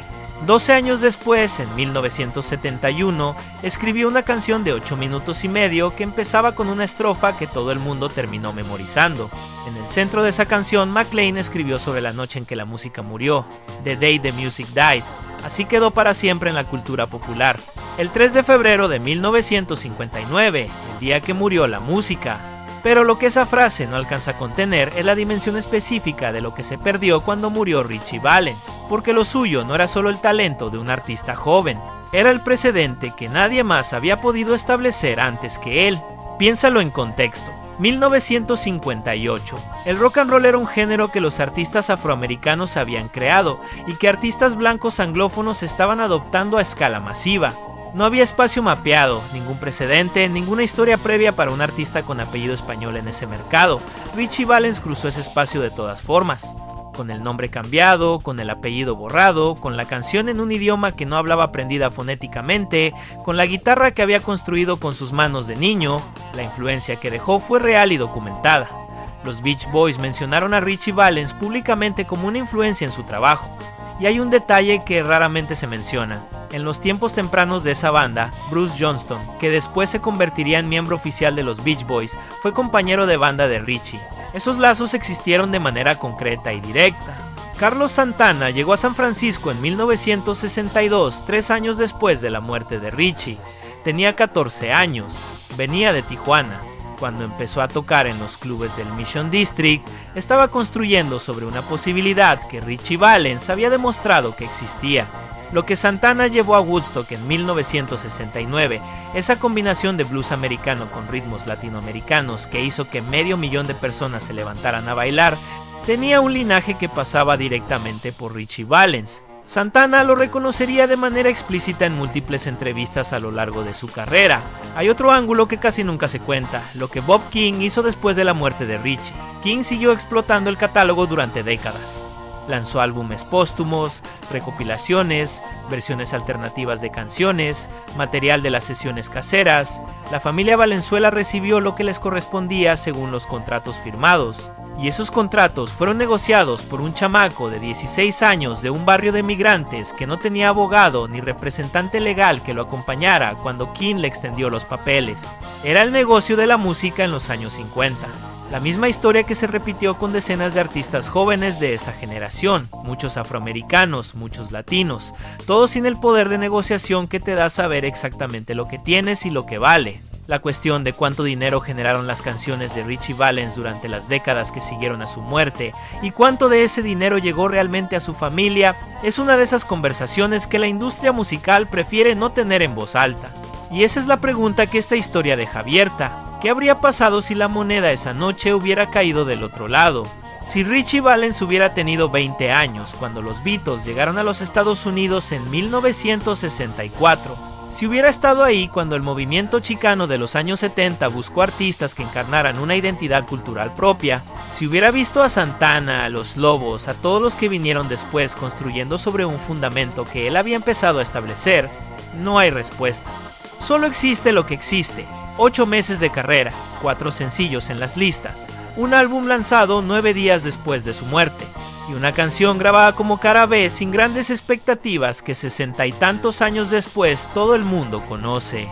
12 años después, en 1971, escribió una canción de 8 minutos y medio que empezaba con una estrofa que todo el mundo terminó memorizando. En el centro de esa canción, McLean escribió sobre la noche en que la música murió, The Day the Music Died. Así quedó para siempre en la cultura popular. El 3 de febrero de 1959, el día que murió la música. Pero lo que esa frase no alcanza a contener es la dimensión específica de lo que se perdió cuando murió Richie Valens, porque lo suyo no era solo el talento de un artista joven, era el precedente que nadie más había podido establecer antes que él. Piénsalo en contexto. 1958. El rock and roll era un género que los artistas afroamericanos habían creado y que artistas blancos anglófonos estaban adoptando a escala masiva. No había espacio mapeado, ningún precedente, ninguna historia previa para un artista con apellido español en ese mercado. Richie Valens cruzó ese espacio de todas formas. Con el nombre cambiado, con el apellido borrado, con la canción en un idioma que no hablaba aprendida fonéticamente, con la guitarra que había construido con sus manos de niño. La influencia que dejó fue real y documentada. Los Beach Boys mencionaron a Richie Valens públicamente como una influencia en su trabajo. Y hay un detalle que raramente se menciona. En los tiempos tempranos de esa banda, Bruce Johnston, que después se convertiría en miembro oficial de los Beach Boys, fue compañero de banda de Richie. Esos lazos existieron de manera concreta y directa. Carlos Santana llegó a San Francisco en 1962, 3 años después de la muerte de Richie. Tenía 14 años, venía de Tijuana. Cuando empezó a tocar en los clubes del Mission District, estaba construyendo sobre una posibilidad que Ritchie Valens había demostrado que existía. Lo que Santana llevó a Woodstock en 1969, esa combinación de blues americano con ritmos latinoamericanos que hizo que 500,000 de personas se levantaran a bailar, tenía un linaje que pasaba directamente por Ritchie Valens. Santana lo reconocería de manera explícita en múltiples entrevistas a lo largo de su carrera. Hay otro ángulo que casi nunca se cuenta, lo que Bob King hizo después de la muerte de Ritchie. King siguió explotando el catálogo durante décadas. Lanzó álbumes póstumos, recopilaciones, versiones alternativas de canciones, material de las sesiones caseras. La familia Valenzuela recibió lo que les correspondía según los contratos firmados. Y esos contratos fueron negociados por un chamaco de 16 años de un barrio de migrantes que no tenía abogado ni representante legal que lo acompañara cuando King le extendió los papeles. Era el negocio de la música en los años 50. La misma historia que se repitió con decenas de artistas jóvenes de esa generación, muchos afroamericanos, muchos latinos, todos sin el poder de negociación que te da saber exactamente lo que tienes y lo que vale. La cuestión de cuánto dinero generaron las canciones de Ritchie Valens durante las décadas que siguieron a su muerte y cuánto de ese dinero llegó realmente a su familia es una de esas conversaciones que la industria musical prefiere no tener en voz alta. Y esa es la pregunta que esta historia deja abierta. ¿Qué habría pasado si la moneda esa noche hubiera caído del otro lado? Si Ritchie Valens hubiera tenido 20 años cuando los Beatles llegaron a los Estados Unidos en 1964, si hubiera estado ahí cuando el movimiento chicano de los años 70 buscó artistas que encarnaran una identidad cultural propia, si hubiera visto a Santana, a Los Lobos, a todos los que vinieron después construyendo sobre un fundamento que él había empezado a establecer, no hay respuesta. Solo existe lo que existe: 8 meses de carrera, 4 sencillos en las listas, un álbum lanzado 9 días después de su muerte, y una canción grabada como cara B sin grandes expectativas que 60 y tantos años después todo el mundo conoce.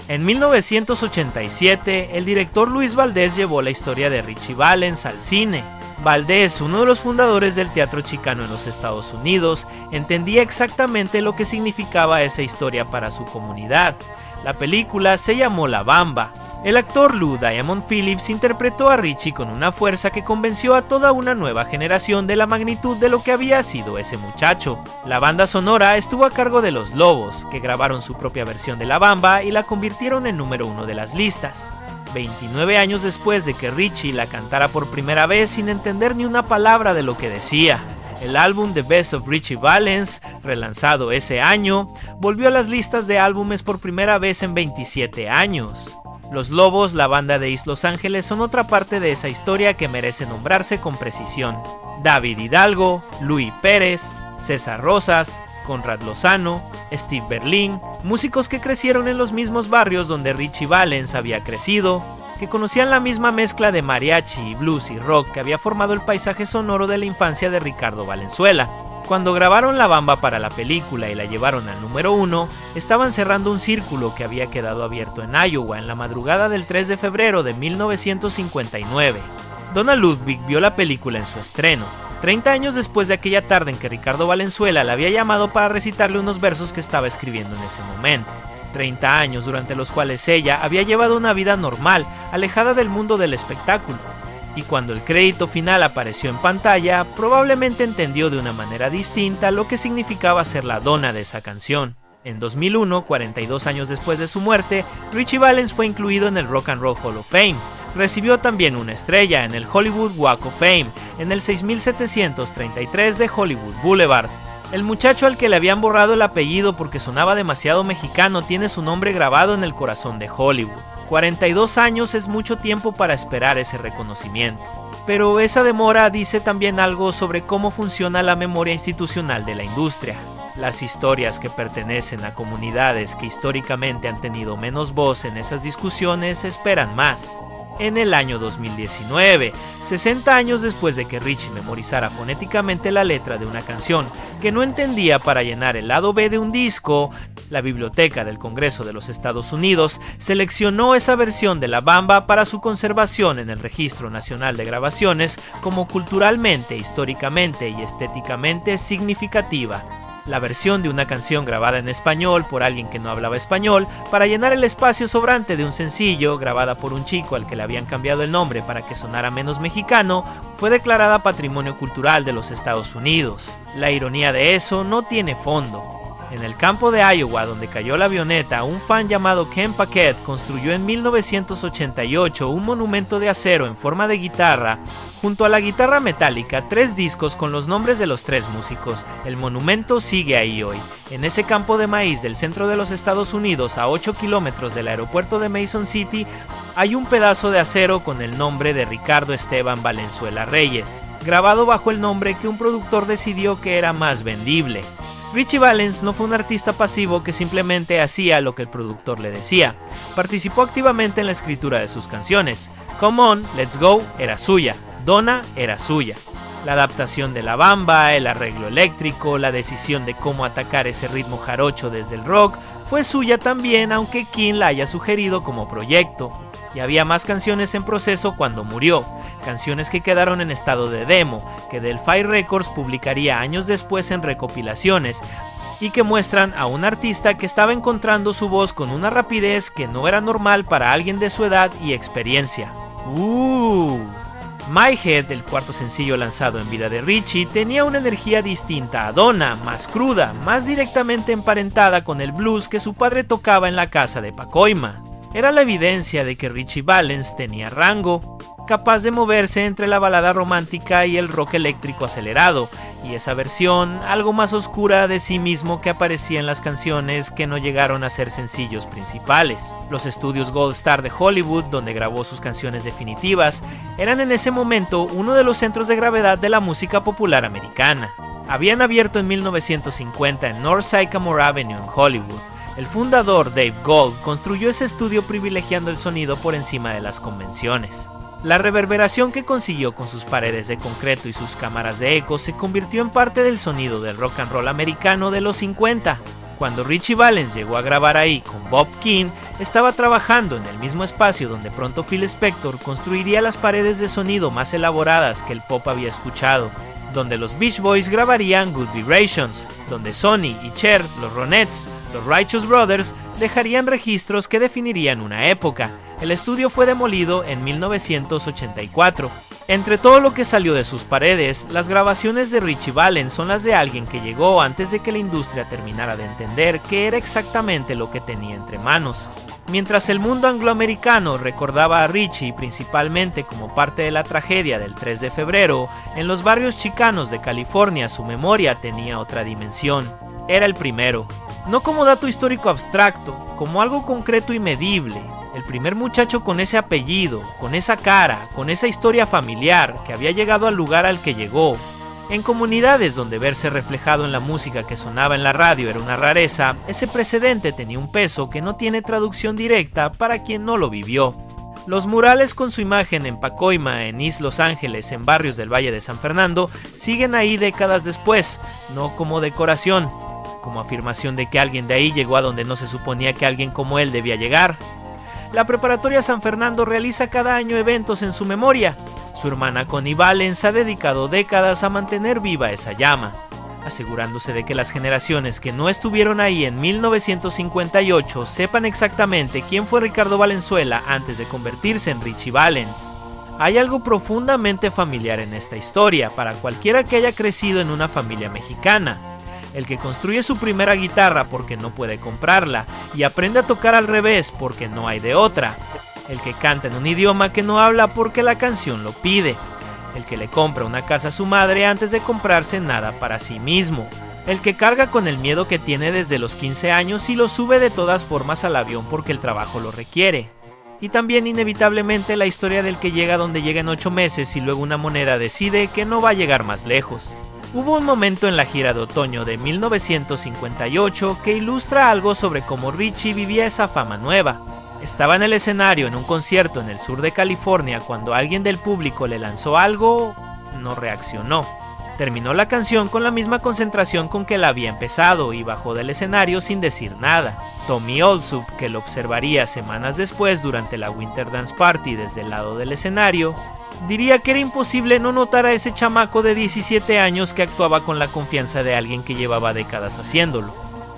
En 1987, el director Luis Valdés llevó la historia de Ritchie Valens al cine. Valdés, uno de los fundadores del teatro chicano en los Estados Unidos, entendía exactamente lo que significaba esa historia para su comunidad. La película se llamó La Bamba. El actor Lou Diamond Phillips interpretó a Ritchie con una fuerza que convenció a toda una nueva generación de la magnitud de lo que había sido ese muchacho. La banda sonora estuvo a cargo de Los Lobos, que grabaron su propia versión de La Bamba y la convirtieron en número 1 de las listas. 29 años después de que Ritchie la cantara por primera vez sin entender ni una palabra de lo que decía. El álbum The Best of Ritchie Valens, relanzado ese año, volvió a las listas de álbumes por primera vez en 27 años. Los Lobos, la banda de East Los Ángeles, son otra parte de esa historia que merece nombrarse con precisión. David Hidalgo, Luis Pérez, César Rosas, Conrad Lozano, Steve Berlin, músicos que crecieron en los mismos barrios donde Ritchie Valens había crecido, que conocían la misma mezcla de mariachi, blues y rock que había formado el paisaje sonoro de la infancia de Ricardo Valenzuela. Cuando grabaron La Bamba para la película y la llevaron al número 1, estaban cerrando un círculo que había quedado abierto en Iowa en la madrugada del 3 de febrero de 1959. Donna Ludwig vio la película en su estreno, 30 años después de aquella tarde en que Ricardo Valenzuela la había llamado para recitarle unos versos que estaba escribiendo en ese momento. 30 años durante los cuales ella había llevado una vida normal, alejada del mundo del espectáculo. Y cuando el crédito final apareció en pantalla, probablemente entendió de una manera distinta lo que significaba ser la Donna de esa canción. En 2001, 42 años después de su muerte, Ritchie Valens fue incluido en el Rock and Roll Hall of Fame. Recibió también una estrella en el Hollywood Walk of Fame, en el 6733 de Hollywood Boulevard. El muchacho al que le habían borrado el apellido porque sonaba demasiado mexicano tiene su nombre grabado en el corazón de Hollywood. 42 años es mucho tiempo para esperar ese reconocimiento. Pero esa demora dice también algo sobre cómo funciona la memoria institucional de la industria. Las historias que pertenecen a comunidades que históricamente han tenido menos voz en esas discusiones esperan más. en el año 2019, 60 años después de que Richie memorizara fonéticamente la letra de una canción que no entendía para llenar el lado B de un disco. La Biblioteca del Congreso de los Estados Unidos seleccionó esa versión de La Bamba para su conservación en el Registro Nacional de Grabaciones como culturalmente, históricamente y estéticamente significativa. La versión de una canción grabada en español por alguien que no hablaba español para llenar el espacio sobrante de un sencillo grabada por un chico al que le habían cambiado el nombre para que sonara menos mexicano fue declarada Patrimonio Cultural de los Estados Unidos. La ironía de eso no tiene fondo. En el campo de Iowa donde cayó la avioneta, un fan llamado Ken Paquette construyó en 1988 un monumento de acero en forma de guitarra. Junto a la guitarra metálica, 3 discos con los nombres de los 3 músicos. El monumento sigue ahí hoy. En ese campo de maíz del centro de los Estados Unidos, a 8 kilómetros del aeropuerto de Mason City, hay un pedazo de acero con el nombre de Ricardo Esteban Valenzuela Reyes, grabado bajo el nombre que un productor decidió que era más vendible. Richie Valens no fue un artista pasivo que simplemente hacía lo que el productor le decía. Participó activamente en la escritura de sus canciones. Come On, Let's Go era suya. Donna era suya. La adaptación de La Bamba, el arreglo eléctrico, la decisión de cómo atacar ese ritmo jarocho desde el rock fue suya también, aunque King la haya sugerido como proyecto. Y había más canciones en proceso cuando murió, canciones que quedaron en estado de demo, que Del-Fi Records publicaría años después en recopilaciones, y que muestran a un artista que estaba encontrando su voz con una rapidez que no era normal para alguien de su edad y experiencia. My Head, el cuarto sencillo lanzado en vida de Richie, tenía una energía distinta a Donna, más cruda, más directamente emparentada con el blues que su padre tocaba en la casa de Pacoima. Era la evidencia de que Richie Valens tenía rango, capaz de moverse entre la balada romántica y el rock eléctrico acelerado, y esa versión algo más oscura de sí mismo que aparecía en las canciones que no llegaron a ser sencillos principales. Los estudios Gold Star de Hollywood, donde grabó sus canciones definitivas, eran en ese momento uno de los centros de gravedad de la música popular americana. Habían abierto en 1950 en North Sycamore Avenue en Hollywood. El fundador, Dave Gold, construyó ese estudio privilegiando el sonido por encima de las convenciones. La reverberación que consiguió con sus paredes de concreto y sus cámaras de eco se convirtió en parte del sonido del rock and roll americano de los 50. Cuando Richie Valens llegó a grabar ahí con Bob King, estaba trabajando en el mismo espacio donde pronto Phil Spector construiría las paredes de sonido más elaboradas que el pop había escuchado, donde los Beach Boys grabarían Good Vibrations, donde Sonny y Cher, los Ronettes, los Righteous Brothers dejarían registros que definirían una época. El estudio fue demolido en 1984. Entre todo lo que salió de sus paredes, las grabaciones de Richie Valens son las de alguien que llegó antes de que la industria terminara de entender qué era exactamente lo que tenía entre manos. Mientras el mundo angloamericano recordaba a Richie principalmente como parte de la tragedia del 3 de febrero, en los barrios chicanos de California su memoria tenía otra dimensión. Era el primero. No como dato histórico abstracto, como algo concreto y medible. El primer muchacho con ese apellido, con esa cara, con esa historia familiar que había llegado al lugar al que llegó. En comunidades donde verse reflejado en la música que sonaba en la radio era una rareza, ese precedente tenía un peso que no tiene traducción directa para quien no lo vivió. Los murales con su imagen en Pacoima, en East Los Ángeles, en barrios del Valle de San Fernando, siguen ahí décadas después, no como decoración, como afirmación de que alguien de ahí llegó a donde no se suponía que alguien como él debía llegar. La Preparatoria San Fernando realiza cada año eventos en su memoria. Su hermana Connie Valens ha dedicado décadas a mantener viva esa llama, asegurándose de que las generaciones que no estuvieron ahí en 1958 sepan exactamente quién fue Ricardo Valenzuela antes de convertirse en Richie Valens. Hay algo profundamente familiar en esta historia para cualquiera que haya crecido en una familia mexicana. El que construye su primera guitarra porque no puede comprarla y aprende a tocar al revés porque no hay de otra. El que canta en un idioma que no habla porque la canción lo pide. El que le compra una casa a su madre antes de comprarse nada para sí mismo. El que carga con el miedo que tiene desde los 15 años y lo sube de todas formas al avión porque el trabajo lo requiere. Y también inevitablemente la historia del que llega donde llega en 8 meses y luego una moneda decide que no va a llegar más lejos. Hubo un momento en la gira de otoño de 1958 que ilustra algo sobre cómo Richie vivía esa fama nueva. Estaba en el escenario en un concierto en el sur de California cuando alguien del público le lanzó algo, no reaccionó. Terminó la canción con la misma concentración con que la había empezado y bajó del escenario sin decir nada. Tommy Allsup, que lo observaría semanas después durante la Winter Dance Party desde el lado del escenario, diría que era imposible no notar a ese chamaco de 17 años que actuaba con la confianza de alguien que llevaba décadas haciéndolo.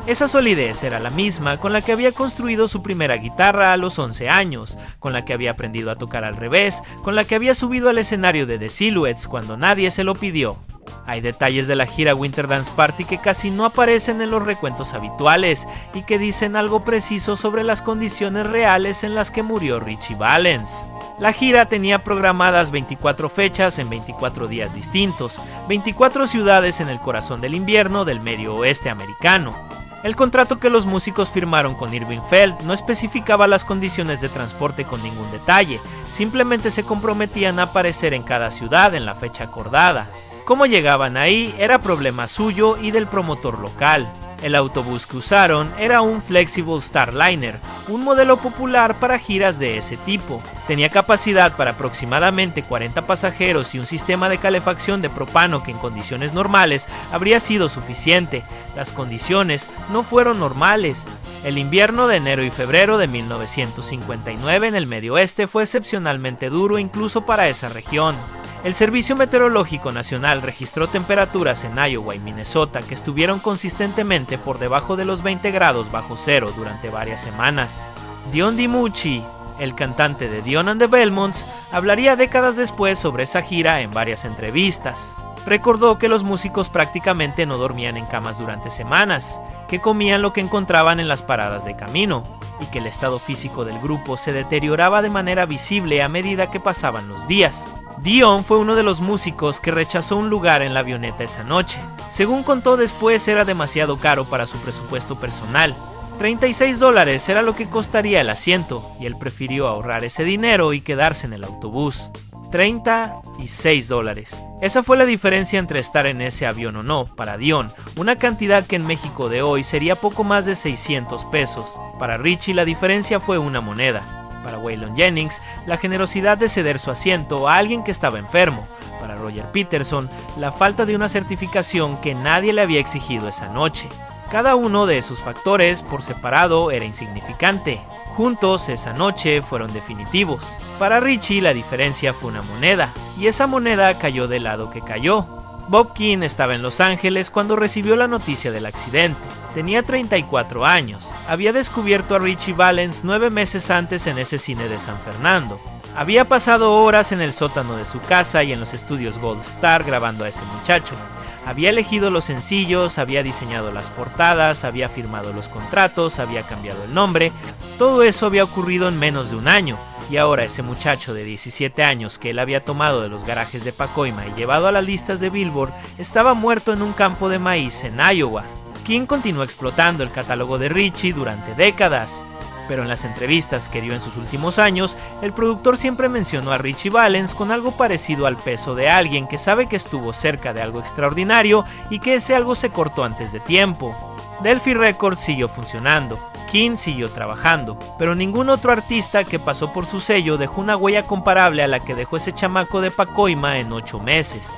Esa solidez era la misma con la que había construido su primera guitarra a los 11 años, con la que había aprendido a tocar al revés, con la que había subido al escenario de The Silhouettes cuando nadie se lo pidió. Hay detalles de la gira Winter Dance Party que casi no aparecen en los recuentos habituales y que dicen algo preciso sobre las condiciones reales en las que murió Ritchie Valens. La gira tenía programadas 24 fechas en 24 días distintos, 24 ciudades en el corazón del invierno del medio oeste americano. El contrato que los músicos firmaron con Irving Feld no especificaba las condiciones de transporte con ningún detalle, simplemente se comprometían a aparecer en cada ciudad en la fecha acordada. Cómo llegaban ahí era problema suyo y del promotor local. El autobús que usaron era un Flexible Starliner, un modelo popular para giras de ese tipo. Tenía capacidad para aproximadamente 40 pasajeros y un sistema de calefacción de propano que en condiciones normales habría sido suficiente. Las condiciones no fueron normales. El invierno de enero y febrero de 1959 en el Medio Oeste fue excepcionalmente duro incluso para esa región. El Servicio Meteorológico Nacional registró temperaturas en Iowa y Minnesota que estuvieron consistentemente por debajo de los 20 grados bajo cero durante varias semanas. Dion DiMucci, el cantante de Dion and the Belmonts, hablaría décadas después sobre esa gira en varias entrevistas. Recordó que los músicos prácticamente no dormían en camas durante semanas, que comían lo que encontraban en las paradas de camino, y que el estado físico del grupo se deterioraba de manera visible a medida que pasaban los días. Dion fue uno de los músicos que rechazó un lugar en la avioneta esa noche. Según contó después, era demasiado caro para su presupuesto personal. $36 era lo que costaría el asiento, y él prefirió ahorrar ese dinero y quedarse en el autobús. $36. Esa fue la diferencia entre estar en ese avión o no, para Dion, una cantidad que en México de hoy sería poco más de 600 pesos. Para Ritchie la diferencia fue una moneda. Para Waylon Jennings, la generosidad de ceder su asiento a alguien que estaba enfermo. Para Roger Peterson, la falta de una certificación que nadie le había exigido esa noche. Cada uno de esos factores por separado era insignificante. Juntos esa noche fueron definitivos. Para Ritchie la diferencia fue una moneda, y esa moneda cayó del lado que cayó. Bob Keane estaba en Los Ángeles cuando recibió la noticia del accidente. Tenía 34 años. Había descubierto a Ritchie Valens 9 meses antes en ese cine de San Fernando. Había pasado horas en el sótano de su casa y en los estudios Gold Star grabando a ese muchacho. Había elegido los sencillos, había diseñado las portadas, había firmado los contratos, había cambiado el nombre. Todo eso había ocurrido en menos de un año. Y ahora ese muchacho de 17 años que él había tomado de los garajes de Pacoima y llevado a las listas de Billboard estaba muerto en un campo de maíz en Iowa. King continuó explotando el catálogo de Ritchie durante décadas, pero en las entrevistas que dio en sus últimos años, el productor siempre mencionó a Ritchie Valens con algo parecido al peso de alguien que sabe que estuvo cerca de algo extraordinario y que ese algo se cortó antes de tiempo. Delphi Records siguió funcionando, King siguió trabajando, pero ningún otro artista que pasó por su sello dejó una huella comparable a la que dejó ese chamaco de Pacoima en 8 meses.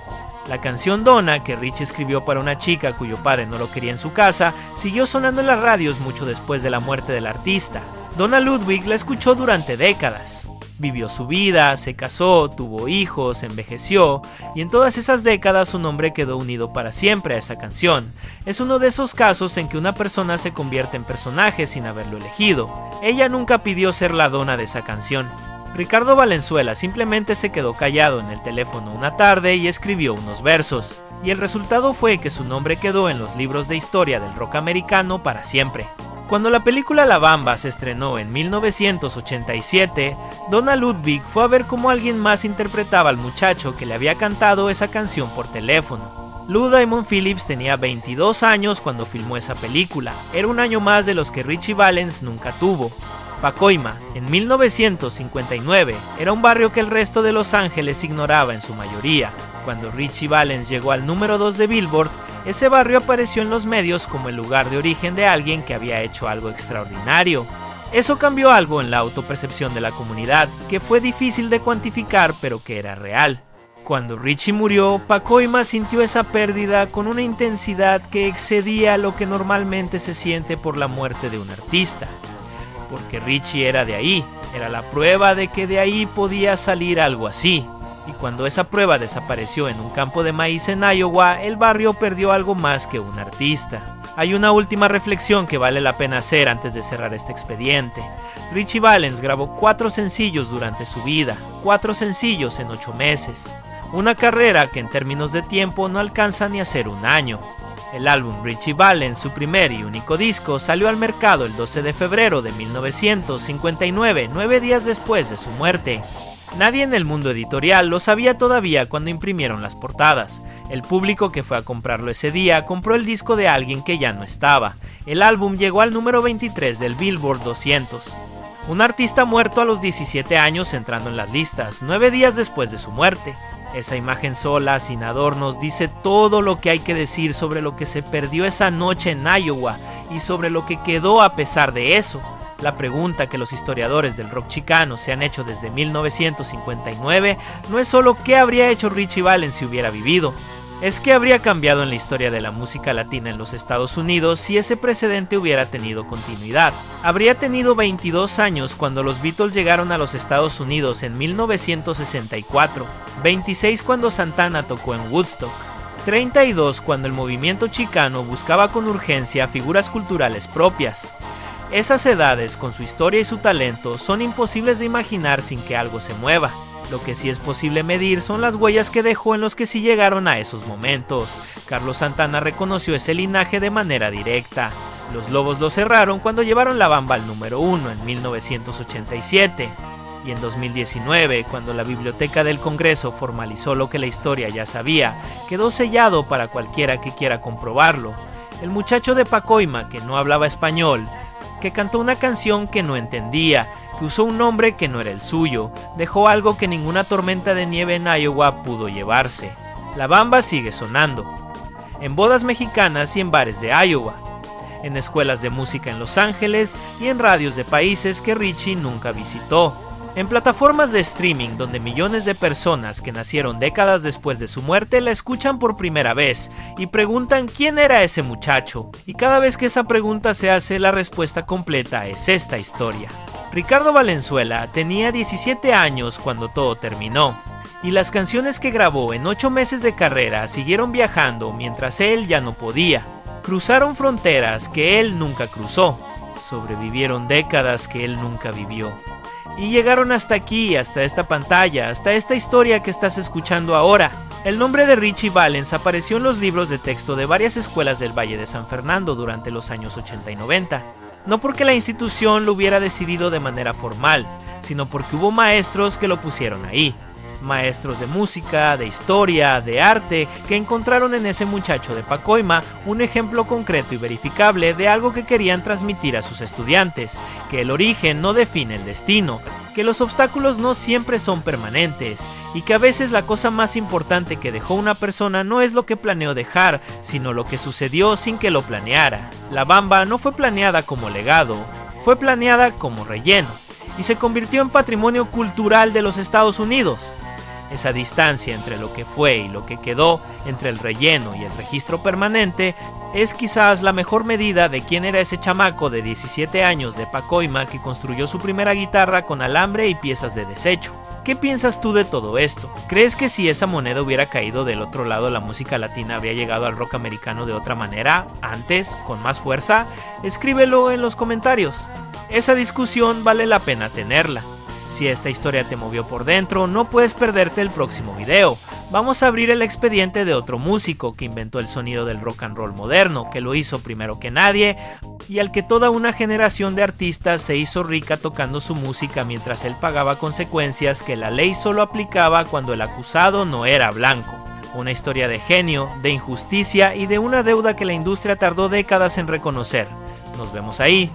La canción Donna, que Ritchie escribió para una chica cuyo padre no lo quería en su casa, siguió sonando en las radios mucho después de la muerte del artista. Donna Ludwig la escuchó durante décadas. Vivió su vida, se casó, tuvo hijos, envejeció, y en todas esas décadas su nombre quedó unido para siempre a esa canción. Es uno de esos casos en que una persona se convierte en personaje sin haberlo elegido. Ella nunca pidió ser la Donna de esa canción. Ricardo Valenzuela simplemente se quedó callado en el teléfono una tarde y escribió unos versos, y el resultado fue que su nombre quedó en los libros de historia del rock americano para siempre. Cuando la película La Bamba se estrenó en 1987, Donna Ludwig fue a ver cómo alguien más interpretaba al muchacho que le había cantado esa canción por teléfono. Lou Diamond Phillips tenía 22 años cuando filmó esa película, era un año más de los que Ritchie Valens nunca tuvo. Pacoima, en 1959, era un barrio que el resto de Los Ángeles ignoraba en su mayoría. Cuando Ritchie Valens llegó al número 2 de Billboard, ese barrio apareció en los medios como el lugar de origen de alguien que había hecho algo extraordinario. Eso cambió algo en la autopercepción de la comunidad, que fue difícil de cuantificar pero que era real. Cuando Richie murió, Pacoima sintió esa pérdida con una intensidad que excedía lo que normalmente se siente por la muerte de un artista. Porque Richie era de ahí, era la prueba de que de ahí podía salir algo así. Y cuando esa prueba desapareció en un campo de maíz en Iowa, el barrio perdió algo más que un artista. Hay una última reflexión que vale la pena hacer antes de cerrar este expediente. Richie Valens grabó 4 sencillos durante su vida, 4 sencillos en 8 meses. Una carrera que en términos de tiempo no alcanza ni a ser un año. El álbum Richie Valens, su primer y único disco, salió al mercado el 12 de febrero de 1959, 9 días después de su muerte. Nadie en el mundo editorial lo sabía todavía cuando imprimieron las portadas. El público que fue a comprarlo ese día compró el disco de alguien que ya no estaba. El álbum llegó al número 23 del Billboard 200. Un artista muerto a los 17 años entrando en las listas, 9 días después de su muerte. Esa imagen sola, sin adornos, dice todo lo que hay que decir sobre lo que se perdió esa noche en Iowa y sobre lo que quedó a pesar de eso. La pregunta que los historiadores del rock chicano se han hecho desde 1959 no es solo qué habría hecho Richie Valens si hubiera vivido, es qué habría cambiado en la historia de la música latina en los Estados Unidos si ese precedente hubiera tenido continuidad. Habría tenido 22 años cuando los Beatles llegaron a los Estados Unidos en 1964, 26 cuando Santana tocó en Woodstock, 32 cuando el movimiento chicano buscaba con urgencia figuras culturales propias. Esas edades, con su historia y su talento, son imposibles de imaginar sin que algo se mueva. Lo que sí es posible medir son las huellas que dejó en los que sí llegaron a esos momentos. Carlos Santana reconoció ese linaje de manera directa. Los Lobos lo cerraron cuando llevaron La Bamba al número 1 en 1987. Y en 2019, cuando la Biblioteca del Congreso formalizó lo que la historia ya sabía, quedó sellado para cualquiera que quiera comprobarlo. El muchacho de Pacoima, que no hablaba español, que cantó una canción que no entendía, que usó un nombre que no era el suyo, dejó algo que ninguna tormenta de nieve en Iowa pudo llevarse. La Bamba sigue sonando. En bodas mexicanas y en bares de Iowa. En escuelas de música en Los Ángeles y en radios de países que Richie nunca visitó. En plataformas de streaming donde millones de personas que nacieron décadas después de su muerte la escuchan por primera vez y preguntan quién era ese muchacho. Y cada vez que esa pregunta se hace, la respuesta completa es esta historia. Ricardo Valenzuela tenía 17 años cuando todo terminó. Y las canciones que grabó en 8 meses de carrera siguieron viajando mientras él ya no podía. Cruzaron fronteras que él nunca cruzó. Sobrevivieron décadas que él nunca vivió. Y llegaron hasta aquí, hasta esta pantalla, hasta esta historia que estás escuchando ahora. El nombre de Richie Valens apareció en los libros de texto de varias escuelas del Valle de San Fernando durante los años 80 y 90. No porque la institución lo hubiera decidido de manera formal, sino porque hubo maestros que lo pusieron ahí. Maestros de música, de historia, de arte, que encontraron en ese muchacho de Pacoima un ejemplo concreto y verificable de algo que querían transmitir a sus estudiantes, que el origen no define el destino, que los obstáculos no siempre son permanentes, y que a veces la cosa más importante que dejó una persona no es lo que planeó dejar, sino lo que sucedió sin que lo planeara. La Bamba no fue planeada como legado, fue planeada como relleno, y se convirtió en patrimonio cultural de los Estados Unidos. Esa distancia entre lo que fue y lo que quedó, entre el relleno y el registro permanente, es quizás la mejor medida de quién era ese chamaco de 17 años de Pacoima que construyó su primera guitarra con alambre y piezas de desecho. ¿Qué piensas tú de todo esto? ¿Crees que si esa moneda hubiera caído del otro lado, la música latina habría llegado al rock americano de otra manera, antes, con más fuerza? Escríbelo en los comentarios. Esa discusión vale la pena tenerla. Si esta historia te movió por dentro, no puedes perderte el próximo video. Vamos a abrir el expediente de otro músico que inventó el sonido del rock and roll moderno, que lo hizo primero que nadie, y al que toda una generación de artistas se hizo rica tocando su música mientras él pagaba consecuencias que la ley solo aplicaba cuando el acusado no era blanco. Una historia de genio, de injusticia y de una deuda que la industria tardó décadas en reconocer. Nos vemos ahí.